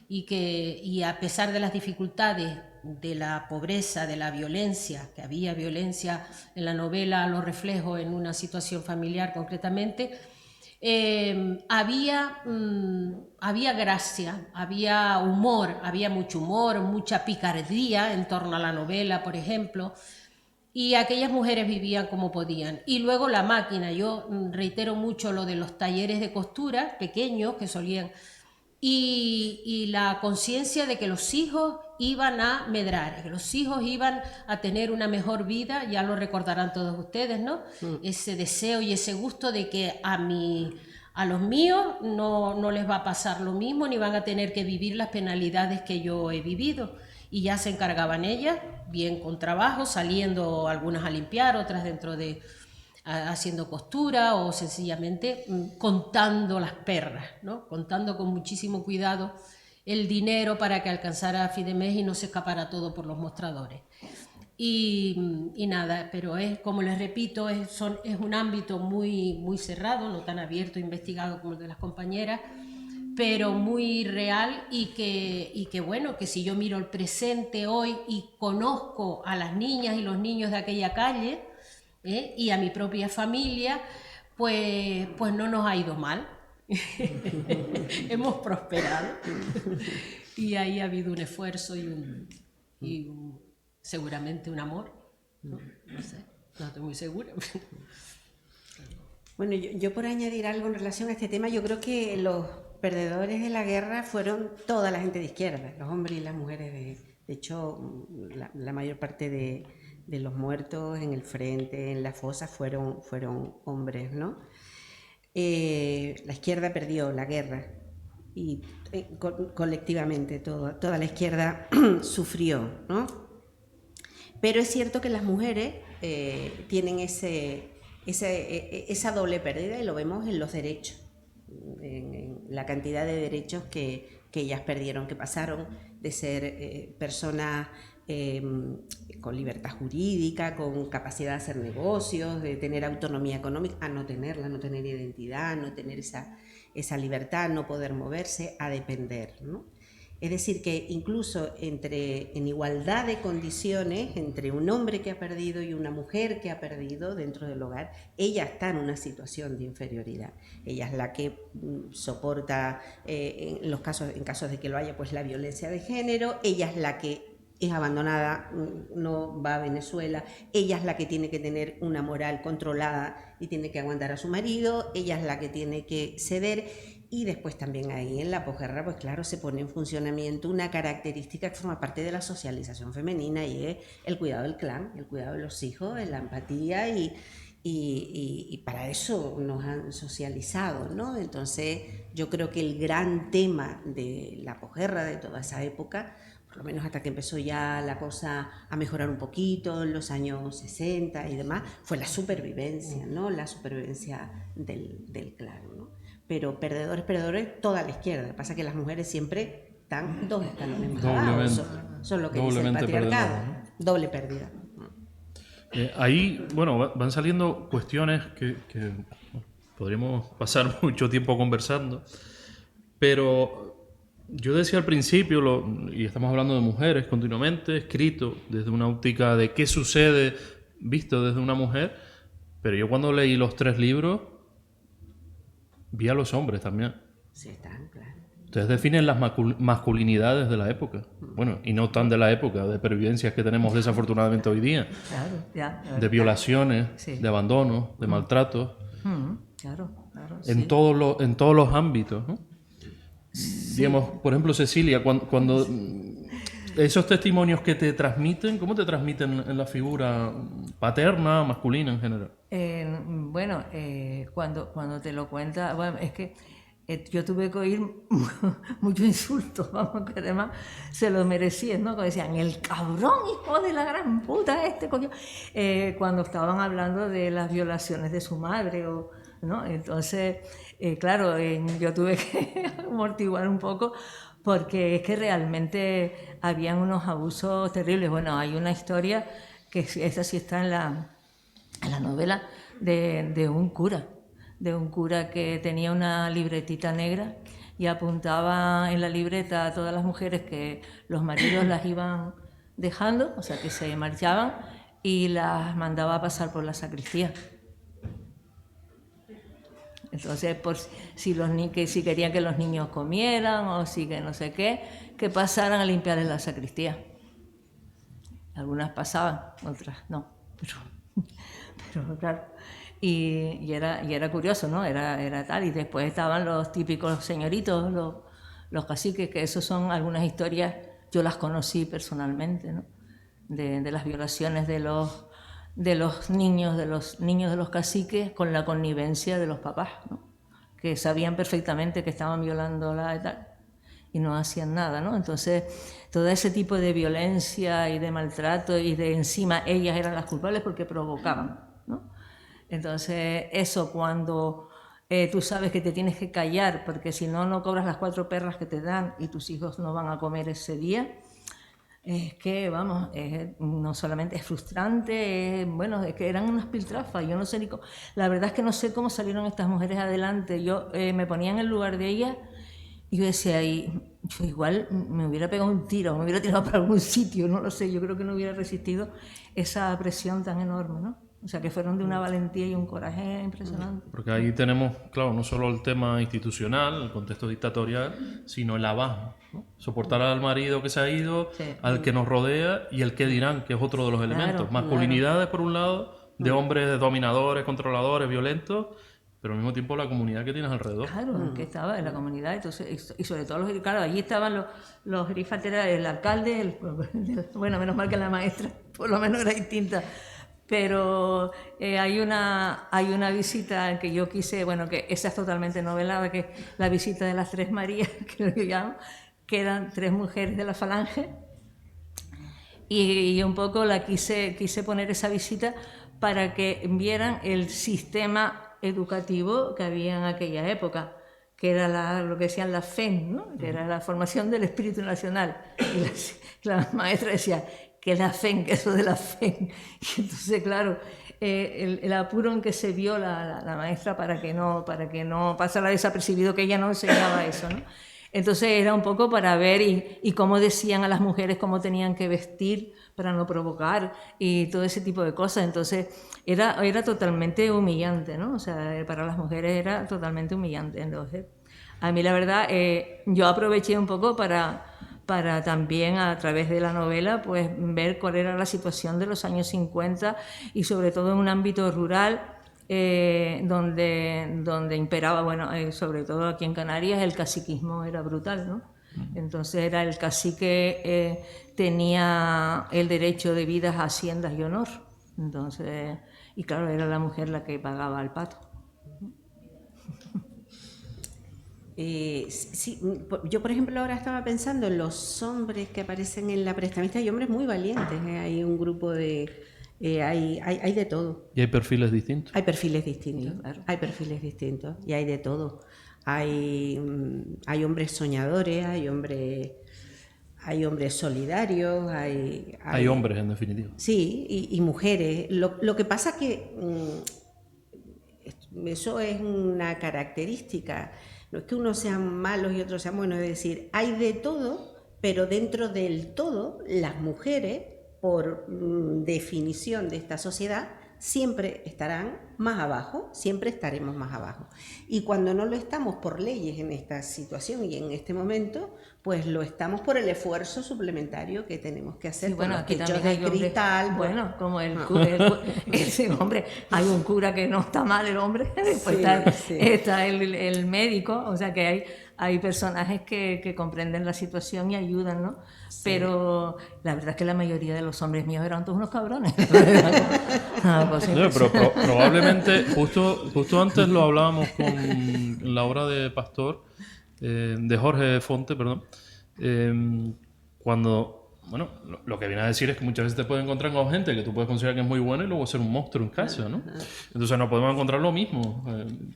y a pesar de las dificultades, de la pobreza, de la violencia, que había violencia en la novela, lo reflejo en una situación familiar concretamente, había gracia, había humor, había mucho humor, mucha picardía en torno a la novela, por ejemplo, y aquellas mujeres vivían como podían. Y luego la máquina, yo reitero mucho lo de los talleres de costura pequeños que solían, y la conciencia de que los hijos iban a medrar, que los hijos iban a tener una mejor vida, ya lo recordarán todos ustedes, ¿no? Ese deseo y ese gusto de que a los míos no les va a pasar lo mismo, ni van a tener que vivir las penalidades que yo he vivido. Y ya se encargaban ellas, bien con trabajo, saliendo algunas a limpiar, otras haciendo costura o sencillamente contando las perras, ¿no? Contando con muchísimo cuidado el dinero para que alcanzara a fin de mes y no se escapara todo por los mostradores. Y nada, pero como les repito, es un ámbito muy, muy cerrado, no tan abierto, investigado como el de las compañeras, pero muy real y que bueno, que si yo miro el presente hoy y conozco a las niñas y los niños de aquella calle, y a mi propia familia, pues no nos ha ido mal. Hemos prosperado y ahí ha habido un esfuerzo y seguramente un amor, no sé, no estoy muy segura. Bueno, yo por añadir algo en relación a este tema, yo creo que los perdedores de la guerra fueron toda la gente de izquierda, los hombres y las mujeres. De hecho, la mayor parte de los muertos en el frente, en la fosa, fueron hombres, ¿no? La izquierda perdió la guerra y colectivamente toda la izquierda sufrió, ¿no? Pero es cierto que las mujeres tienen esa doble pérdida y lo vemos en los derechos, en la cantidad de derechos que ellas perdieron, que pasaron de ser personas con libertad jurídica, con capacidad de hacer negocios, de tener autonomía económica, a no tenerla, no tener identidad, no tener esa libertad, no poder moverse, a depender, ¿no? Es decir, que incluso en igualdad de condiciones, entre un hombre que ha perdido y una mujer que ha perdido dentro del hogar, ella está en una situación de inferioridad. Ella es la que soporta, en casos de que lo haya, pues la violencia de género, ella es la que es abandonada, no va a Venezuela, ella es la que tiene que tener una moral controlada y tiene que aguantar a su marido, ella es la que tiene que ceder. Y después también ahí en la posguerra, pues claro, se pone en funcionamiento una característica que forma parte de la socialización femenina y es el cuidado del clan, el cuidado de los hijos, la empatía y para eso nos han socializado, ¿no? Entonces yo creo que el gran tema de la posguerra, de toda esa época, por lo menos hasta que empezó ya la cosa a mejorar un poquito en los años 60 y demás, fue la supervivencia, ¿no? La supervivencia del clan, ¿no? Pero perdedores, toda la izquierda. Lo que pasa es que las mujeres siempre están 2 escalones más abajo. Son lo que dice el patriarcado. Doble pérdida. Ahí, bueno, van saliendo cuestiones que podríamos pasar mucho tiempo conversando, pero yo decía al principio, y estamos hablando de mujeres continuamente, escrito desde una óptica de qué sucede visto desde una mujer, pero yo cuando leí los 3 libros vi a los hombres también. Sí, están, claro. Ustedes definen las masculinidades de la época. Bueno, y no tan de la época, de pervivencias que tenemos desafortunadamente hoy día. Claro, ya. De violaciones, sí. de abandono, de maltratos. Claro, En, sí. en todos los ámbitos, ¿no? Sí. Digamos, por ejemplo, Cecilia, cuando esos testimonios que te transmiten, ¿cómo te transmiten en la figura paterna, masculina en general? Cuando te lo cuenta, bueno, es que yo tuve que oír muchos insultos, vamos, que además se lo merecían, ¿no? Cuando decían, el cabrón, hijo de la gran puta, coño. Cuando estaban hablando de las violaciones de su madre, ¿no? Entonces, claro, yo tuve que amortiguar un poco, porque es que realmente habían unos abusos terribles. Bueno, hay una historia, que esa sí está en la novela, de un cura que tenía una libretita negra y apuntaba en la libreta a todas las mujeres que los maridos las iban dejando, o sea, que se marchaban, y las mandaba a pasar por la sacristía. Entonces, si querían que los niños comieran o si que no sé qué, que pasaran a limpiar en la sacristía. Algunas pasaban, otras no, pero claro. Y era curioso, ¿no? Era tal. Y después estaban los típicos señoritos, los caciques, que esos son algunas historias, yo las conocí personalmente, ¿no? De las violaciones de los niños de los caciques con la connivencia de los papás, ¿no? Que sabían perfectamente que estaban violándola y tal, y no hacían nada, ¿no? Entonces, todo ese tipo de violencia y de maltrato, y de encima ellas eran las culpables porque provocaban, ¿no? Entonces, eso cuando tú sabes que te tienes que callar, porque si no, no cobras las 4 perras que te dan y tus hijos no van a comer ese día, es que, vamos, no solamente es frustrante, bueno, es que eran unas piltrafas. Yo no sé la verdad es que no sé cómo salieron estas mujeres adelante. Yo me ponía en el lugar de ellas y yo decía, yo igual me hubiera pegado un tiro, me hubiera tirado para algún sitio, no lo sé, yo creo que no hubiera resistido esa presión tan enorme, ¿no? O sea, que fueron de una valentía y un coraje impresionante. Porque ahí tenemos, claro, no solo el tema institucional, el contexto dictatorial, sino el abajo, ¿no? Soportar al marido que se ha ido, sí, al que nos rodea y el que dirán, que es otro de los elementos. Masculinidades, por un lado, de hombres dominadores, controladores, violentos, pero al mismo tiempo la comunidad que tienes alrededor. Claro, que estaba en la comunidad, entonces, y sobre todo claro, allí estaban los grifas, era el alcalde, bueno, menos mal que la maestra, por lo menos era distinta. Pero hay una visita que yo quise, bueno, que esa es totalmente novelada, que es la visita de las 3 Marías, que lo llamo, que eran 3 mujeres de la Falange, y un poco la quise poner esa visita para que vieran el sistema educativo que había en aquella época, que era lo que decían la FEN, ¿no? Que era la formación del espíritu nacional. Y la maestra decía, que la FEN, que eso de la FEN. Y entonces, claro, el apuro en que se vio la maestra para que no pasara desapercibido que ella no enseñaba eso, ¿no? Entonces era un poco para ver y cómo decían a las mujeres cómo tenían que vestir para no provocar y todo ese tipo de cosas. Entonces era totalmente humillante, ¿no? O sea, para las mujeres era totalmente humillante. Entonces, a mí la verdad, yo aproveché un poco para también a través de la novela pues ver cuál era la situación de los años 50 y sobre todo en un ámbito rural donde imperaba, bueno, sobre todo aquí en Canarias el caciquismo era brutal, ¿no? Entonces era el cacique tenía el derecho de vidas, haciendas y honor. Entonces y claro, era la mujer la que pagaba al pato. Sí, yo por ejemplo ahora estaba pensando en los hombres que aparecen en la prestamista, hay hombres muy valientes, hay un grupo de... hay de todo. Y hay perfiles distintos. Hay perfiles distintos, Sí, claro. hay perfiles distintos y hay de todo. Hay hombres soñadores, hay hombres solidarios, Hay hombres, en definitiva. Sí, y mujeres. Lo que pasa que eso es una característica. No es que unos sean malos y otros sean buenos, es decir, hay de todo, pero dentro del todo, las mujeres, por definición de esta sociedad, siempre estarán más abajo, siempre estaremos más abajo. Y cuando no lo estamos por leyes en esta situación y en este momento, pues lo estamos por el esfuerzo suplementario que tenemos que hacer. Sí, bueno, por los aquí techos también hay de hombres, cristal. bueno, como ese hombre, hay un cura que no está mal el hombre, después Sí, está el médico, o sea que hay personajes que comprenden la situación y ayudan, ¿no? Sí. Pero la verdad es que la mayoría de los hombres míos eran todos unos cabrones. No, pero probablemente, justo antes lo hablábamos con la obra de Pastor, de Jorge Fonte, perdón, cuando, bueno, lo que viene a decir es que muchas veces te puedes encontrar con gente que tú puedes considerar que es muy buena y luego ser un monstruo en casa, ¿no? Entonces no podemos encontrar lo mismo.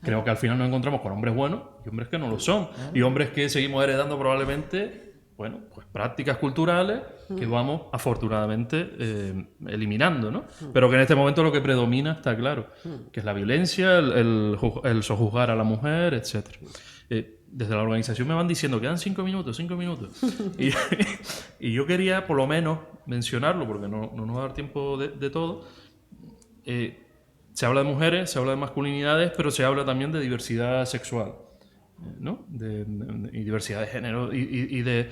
Creo que al final nos encontramos con hombres buenos y hombres que no lo son. Y hombres que seguimos heredando probablemente, bueno, pues prácticas culturales que vamos afortunadamente eliminando, ¿no? Pero que en este momento lo que predomina está claro, que es la violencia, el sojuzgar a la mujer, etc. Desde la organización me van diciendo, quedan 5 minutos. Y yo quería por lo menos mencionarlo, porque no nos va a dar tiempo de todo. Se habla de mujeres, se habla de masculinidades, pero se habla también de diversidad sexual, ¿no? Y diversidad de género y de,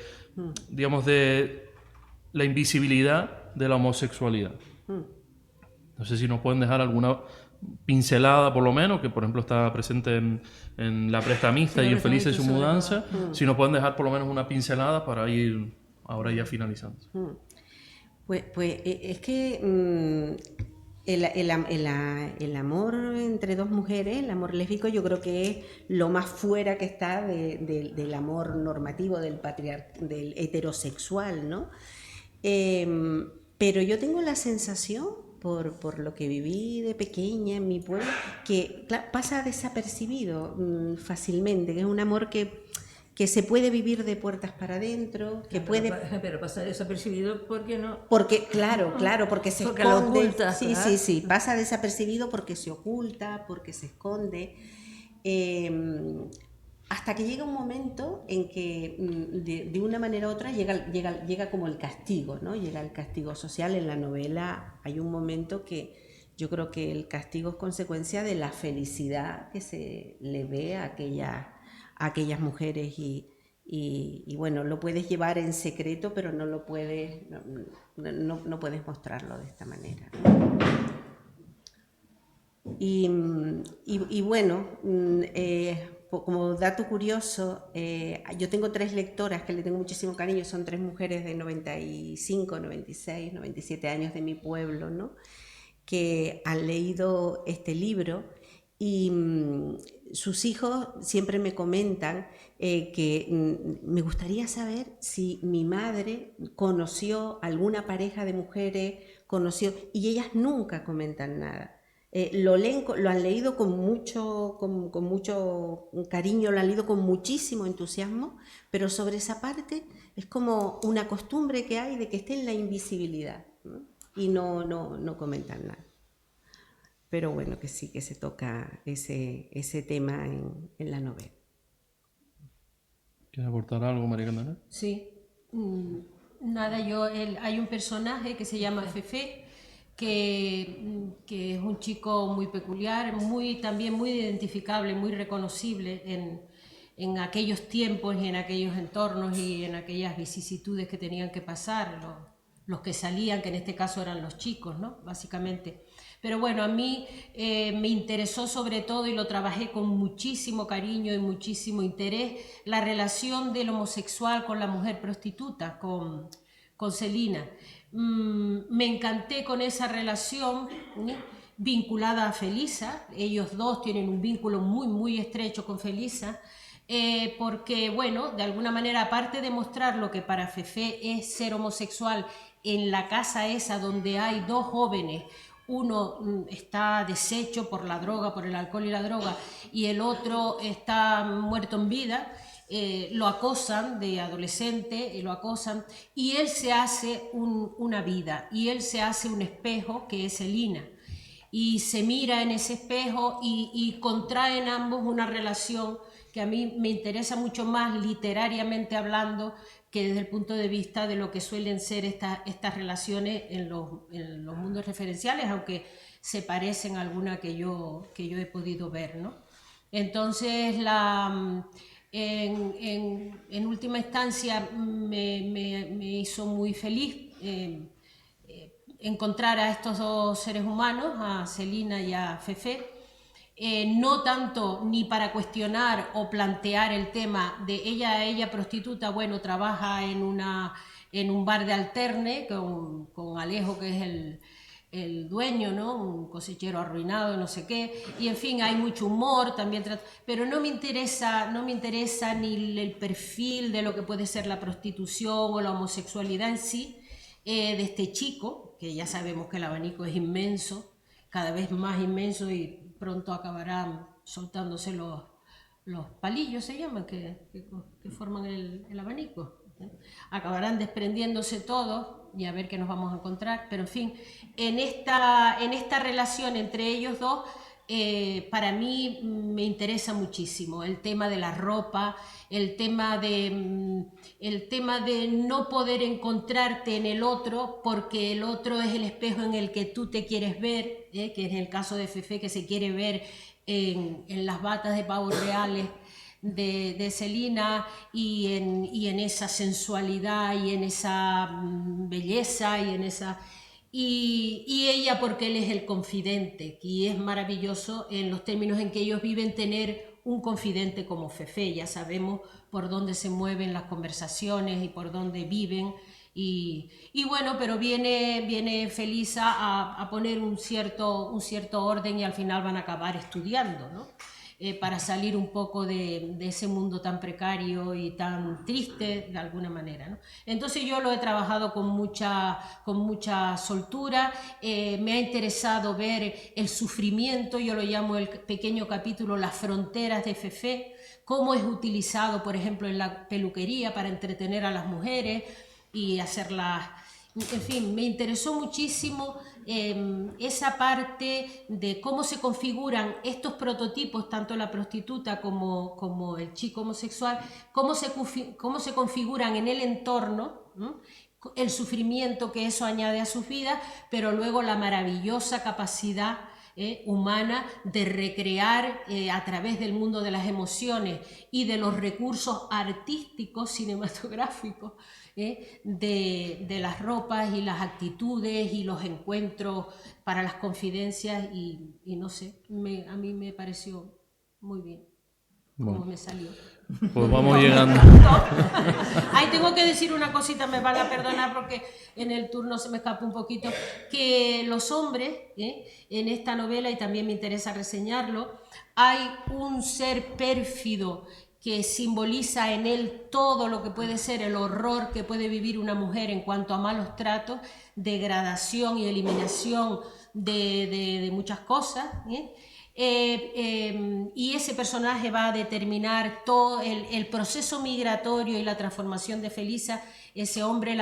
digamos, de la invisibilidad de la homosexualidad. No sé si nos pueden dejar alguna pincelada, por lo menos, que por ejemplo está presente en La Prestamista y en Feliz y su mudanza. Si nos pueden dejar por lo menos una pincelada para ir ahora ya finalizando. Pues es que el amor entre dos mujeres, el amor lésbico, yo creo que es lo más fuera que está del amor normativo, del heterosexual, ¿no? Pero yo tengo la sensación, por lo que viví de pequeña en mi pueblo, que pasa desapercibido fácilmente, que es un amor que se puede vivir de puertas para adentro, que puede... Pero pasa desapercibido porque no... Porque, claro, porque se porque esconde. lo oculta, Sí, claro. sí, pasa desapercibido porque se oculta, porque se esconde. Hasta que llega un momento en que de una manera u otra llega como el castigo, ¿no? Llega el castigo social. En la novela hay un momento que yo creo que el castigo es consecuencia de la felicidad que se le ve a aquellas mujeres y bueno, lo puedes llevar en secreto, pero no puedes mostrarlo de esta manera, ¿no? Y bueno, como dato curioso, yo tengo 3 lectoras que le tengo muchísimo cariño, son 3 mujeres de 95, 96, 97 años de mi pueblo, ¿no? Que han leído este libro y sus hijos siempre me comentan que me gustaría saber si mi madre conoció alguna pareja de mujeres, y ellas nunca comentan nada. Lo han leído con mucho cariño, lo han leído con muchísimo entusiasmo, pero sobre esa parte es como una costumbre que hay de que esté en la invisibilidad, ¿no? Y no comentan nada. Pero bueno, que sí que se toca ese tema en la novela. ¿Quieres aportar algo, María Candela? Sí. Nada, hay un personaje que se llama Fefe, que es un chico muy peculiar, también muy identificable, muy reconocible en aquellos tiempos y en aquellos entornos y en aquellas vicisitudes que tenían que pasar los que salían, que en este caso eran los chicos, ¿no? Básicamente. Pero bueno, a mí me interesó sobre todo, y lo trabajé con muchísimo cariño y muchísimo interés, la relación del homosexual con la mujer prostituta, con Celina. Me encanté con esa relación, vinculada a Felisa. Ellos dos tienen un vínculo muy, muy estrecho con Felisa, porque, bueno, de alguna manera, aparte de mostrar lo que para Fefe es ser homosexual en la casa esa donde hay dos jóvenes, uno está deshecho por la droga, por el alcohol y la droga, y el otro está muerto en vida, lo acosan de adolescente, lo acosan, y él se hace una vida, y él se hace un espejo que es Celina, y se mira en ese espejo y contraen ambos una relación que a mí me interesa mucho más literariamente hablando que desde el punto de vista de lo que suelen ser estas relaciones en los mundos referenciales, aunque se parecen a alguna que yo he podido ver, ¿no? Entonces, en última instancia, me hizo muy feliz encontrar a estos dos seres humanos, a Celina y a Fefe, no tanto ni para cuestionar o plantear el tema de ella prostituta, bueno, trabaja en un bar de alterne con Alejo, que es el dueño, ¿no? Un cosechero arruinado, no sé qué, y en fin, hay mucho humor también, pero no me interesa ni el perfil de lo que puede ser la prostitución o la homosexualidad en sí, de este chico, que ya sabemos que el abanico es inmenso, cada vez más inmenso, y pronto acabarán soltándose los palillos, se llaman, que forman el abanico, ¿eh? Acabarán desprendiéndose todos y a ver qué nos vamos a encontrar, pero en fin, en esta relación entre ellos dos, para mí me interesa muchísimo el tema de la ropa, el tema de no poder encontrarte en el otro porque el otro es el espejo en el que tú te quieres ver, que es el caso de Fefe, que se quiere ver en las batas de pavos reales de Celina y en esa sensualidad y en esa belleza y en esa... Y ella porque él es el confidente, y es maravilloso en los términos en que ellos viven tener un confidente como Fefe. Ya sabemos por dónde se mueven las conversaciones y por dónde viven, y bueno, pero viene Felisa a poner un cierto orden, y al final van a acabar estudiando, ¿no? Para salir un poco de ese mundo tan precario y tan triste de alguna manera, ¿no? Entonces yo lo he trabajado con mucha soltura, me ha interesado ver el sufrimiento, yo lo llamo el pequeño capítulo Las fronteras de Fefe, cómo es utilizado, por ejemplo, en la peluquería para entretener a las mujeres y hacerlas... En fin, me interesó muchísimo esa parte de cómo se configuran estos prototipos, tanto la prostituta como el chico homosexual, cómo se configuran en el entorno, ¿no? El sufrimiento que eso añade a sus vidas, pero luego la maravillosa capacidad humana de recrear a través del mundo de las emociones y de los recursos artísticos cinematográficos, de las ropas y las actitudes y los encuentros para las confidencias, y no sé, a mí me pareció muy bien cómo me salió. Pues vamos llegando. Ahí tengo que decir una cosita, me van a perdonar porque en el turno se me escapa un poquito, que los hombres, en esta novela, y también me interesa reseñarlo, hay un ser pérfido que simboliza en él todo lo que puede ser el horror que puede vivir una mujer en cuanto a malos tratos, degradación y eliminación de muchas cosas, y ese personaje va a determinar todo el proceso migratorio y la transformación de Felisa. Ese hombre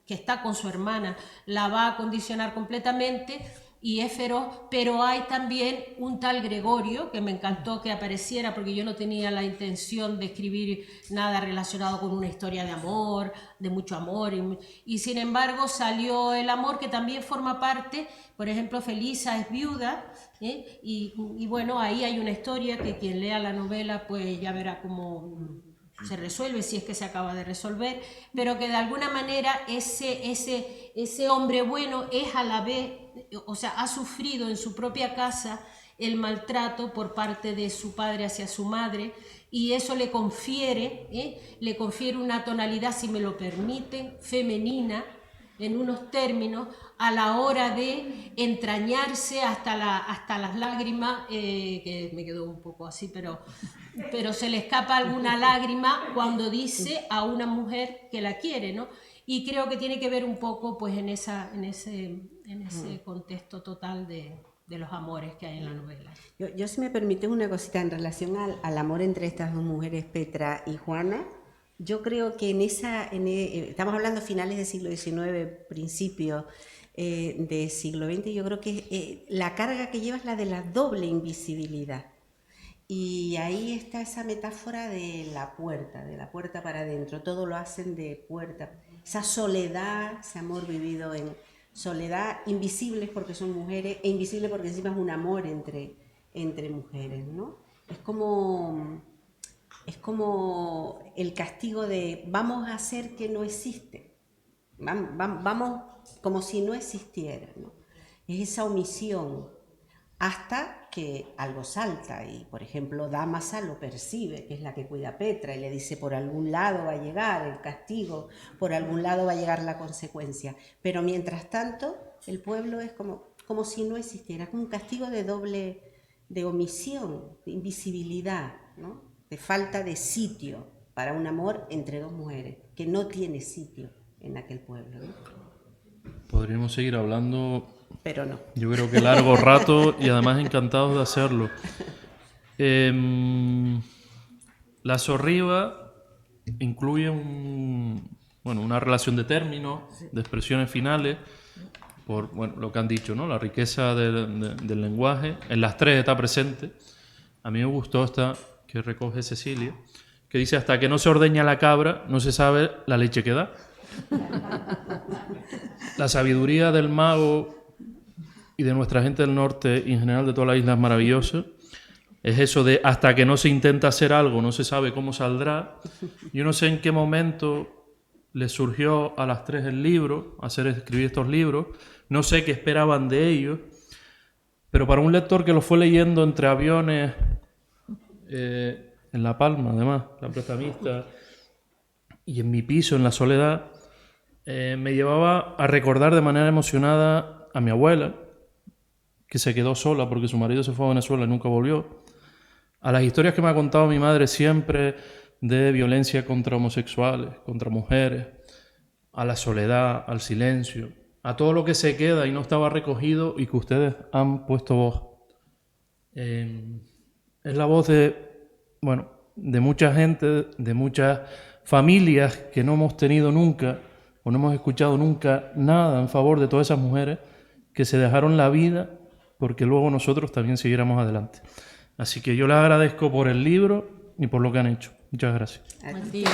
que está con su hermana la va a condicionar completamente y es feroz, pero hay también un tal Gregorio que me encantó que apareciera, porque yo no tenía la intención de escribir nada relacionado con una historia de amor, de mucho amor, y sin embargo salió el amor, que también forma parte. Por ejemplo, Felisa es viuda, y bueno, ahí hay una historia que quien lea la novela pues ya verá cómo se resuelve, si es que se acaba de resolver, pero que de alguna manera ese hombre bueno es a la vez, o sea, ha sufrido en su propia casa el maltrato por parte de su padre hacia su madre, y eso le confiere una tonalidad, si me lo permiten, femenina, en unos términos a la hora de entrañarse hasta las lágrimas, que me quedó un poco así, pero se le escapa alguna lágrima cuando dice a una mujer que la quiere, ¿no? Y creo que tiene que ver un poco pues en ese contexto total de los amores que hay en la novela. Yo si me permite una cosita en relación al amor entre estas dos mujeres, Petra y Juana. Yo creo que estamos hablando finales del siglo XIX, principios del siglo XX, yo creo que la carga que lleva es la de la doble invisibilidad. Y ahí está esa metáfora de la puerta para adentro, todo lo hacen de puerta. Esa soledad, ese amor vivido en soledad, invisibles porque son mujeres e invisibles porque encima es un amor entre mujeres, ¿no? Es como el castigo de vamos a hacer que no existe, vamos como si no existiera, ¿no? Es esa omisión hasta que algo salta y, por ejemplo, Dámasa lo percibe, que es la que cuida a Petra, y le dice por algún lado va a llegar el castigo, por algún lado va a llegar la consecuencia, pero mientras tanto el pueblo es como si no existiera, como un castigo de omisión, de invisibilidad, ¿no? De falta de sitio para un amor entre dos mujeres, que no tiene sitio en aquel pueblo, ¿no? Podríamos seguir hablando, pero no. Yo creo que largo rato y además encantados de hacerlo. La Sorriba incluye una relación de términos, de expresiones finales, por lo que han dicho, ¿no? La riqueza del lenguaje. En las tres está presente. A mí me gustó esta que recoge Cecilia, que dice: hasta que no se ordeña la cabra, no se sabe la leche que da. La sabiduría del mago y de nuestra gente del norte y en general de toda la isla es maravillosa. Es eso de hasta que no se intenta hacer algo, no se sabe cómo saldrá. Yo no sé en qué momento les surgió a las tres el libro, escribir estos libros. No sé qué esperaban de ellos, pero para un lector que lo fue leyendo entre aviones, en La Palma, además, la prestamista, y en mi piso, en la soledad, me llevaba a recordar de manera emocionada a mi abuela, que se quedó sola porque su marido se fue a Venezuela y nunca volvió, a las historias que me ha contado mi madre siempre de violencia contra homosexuales, contra mujeres, a la soledad, al silencio, a todo lo que se queda y no estaba recogido y que ustedes han puesto voz. Es la voz de mucha gente, de muchas familias que no hemos tenido nunca o no hemos escuchado nunca nada en favor de todas esas mujeres que se dejaron la vida porque luego nosotros también siguiéramos adelante. Así que yo les agradezco por el libro y por lo que han hecho. Muchas gracias. Buen día.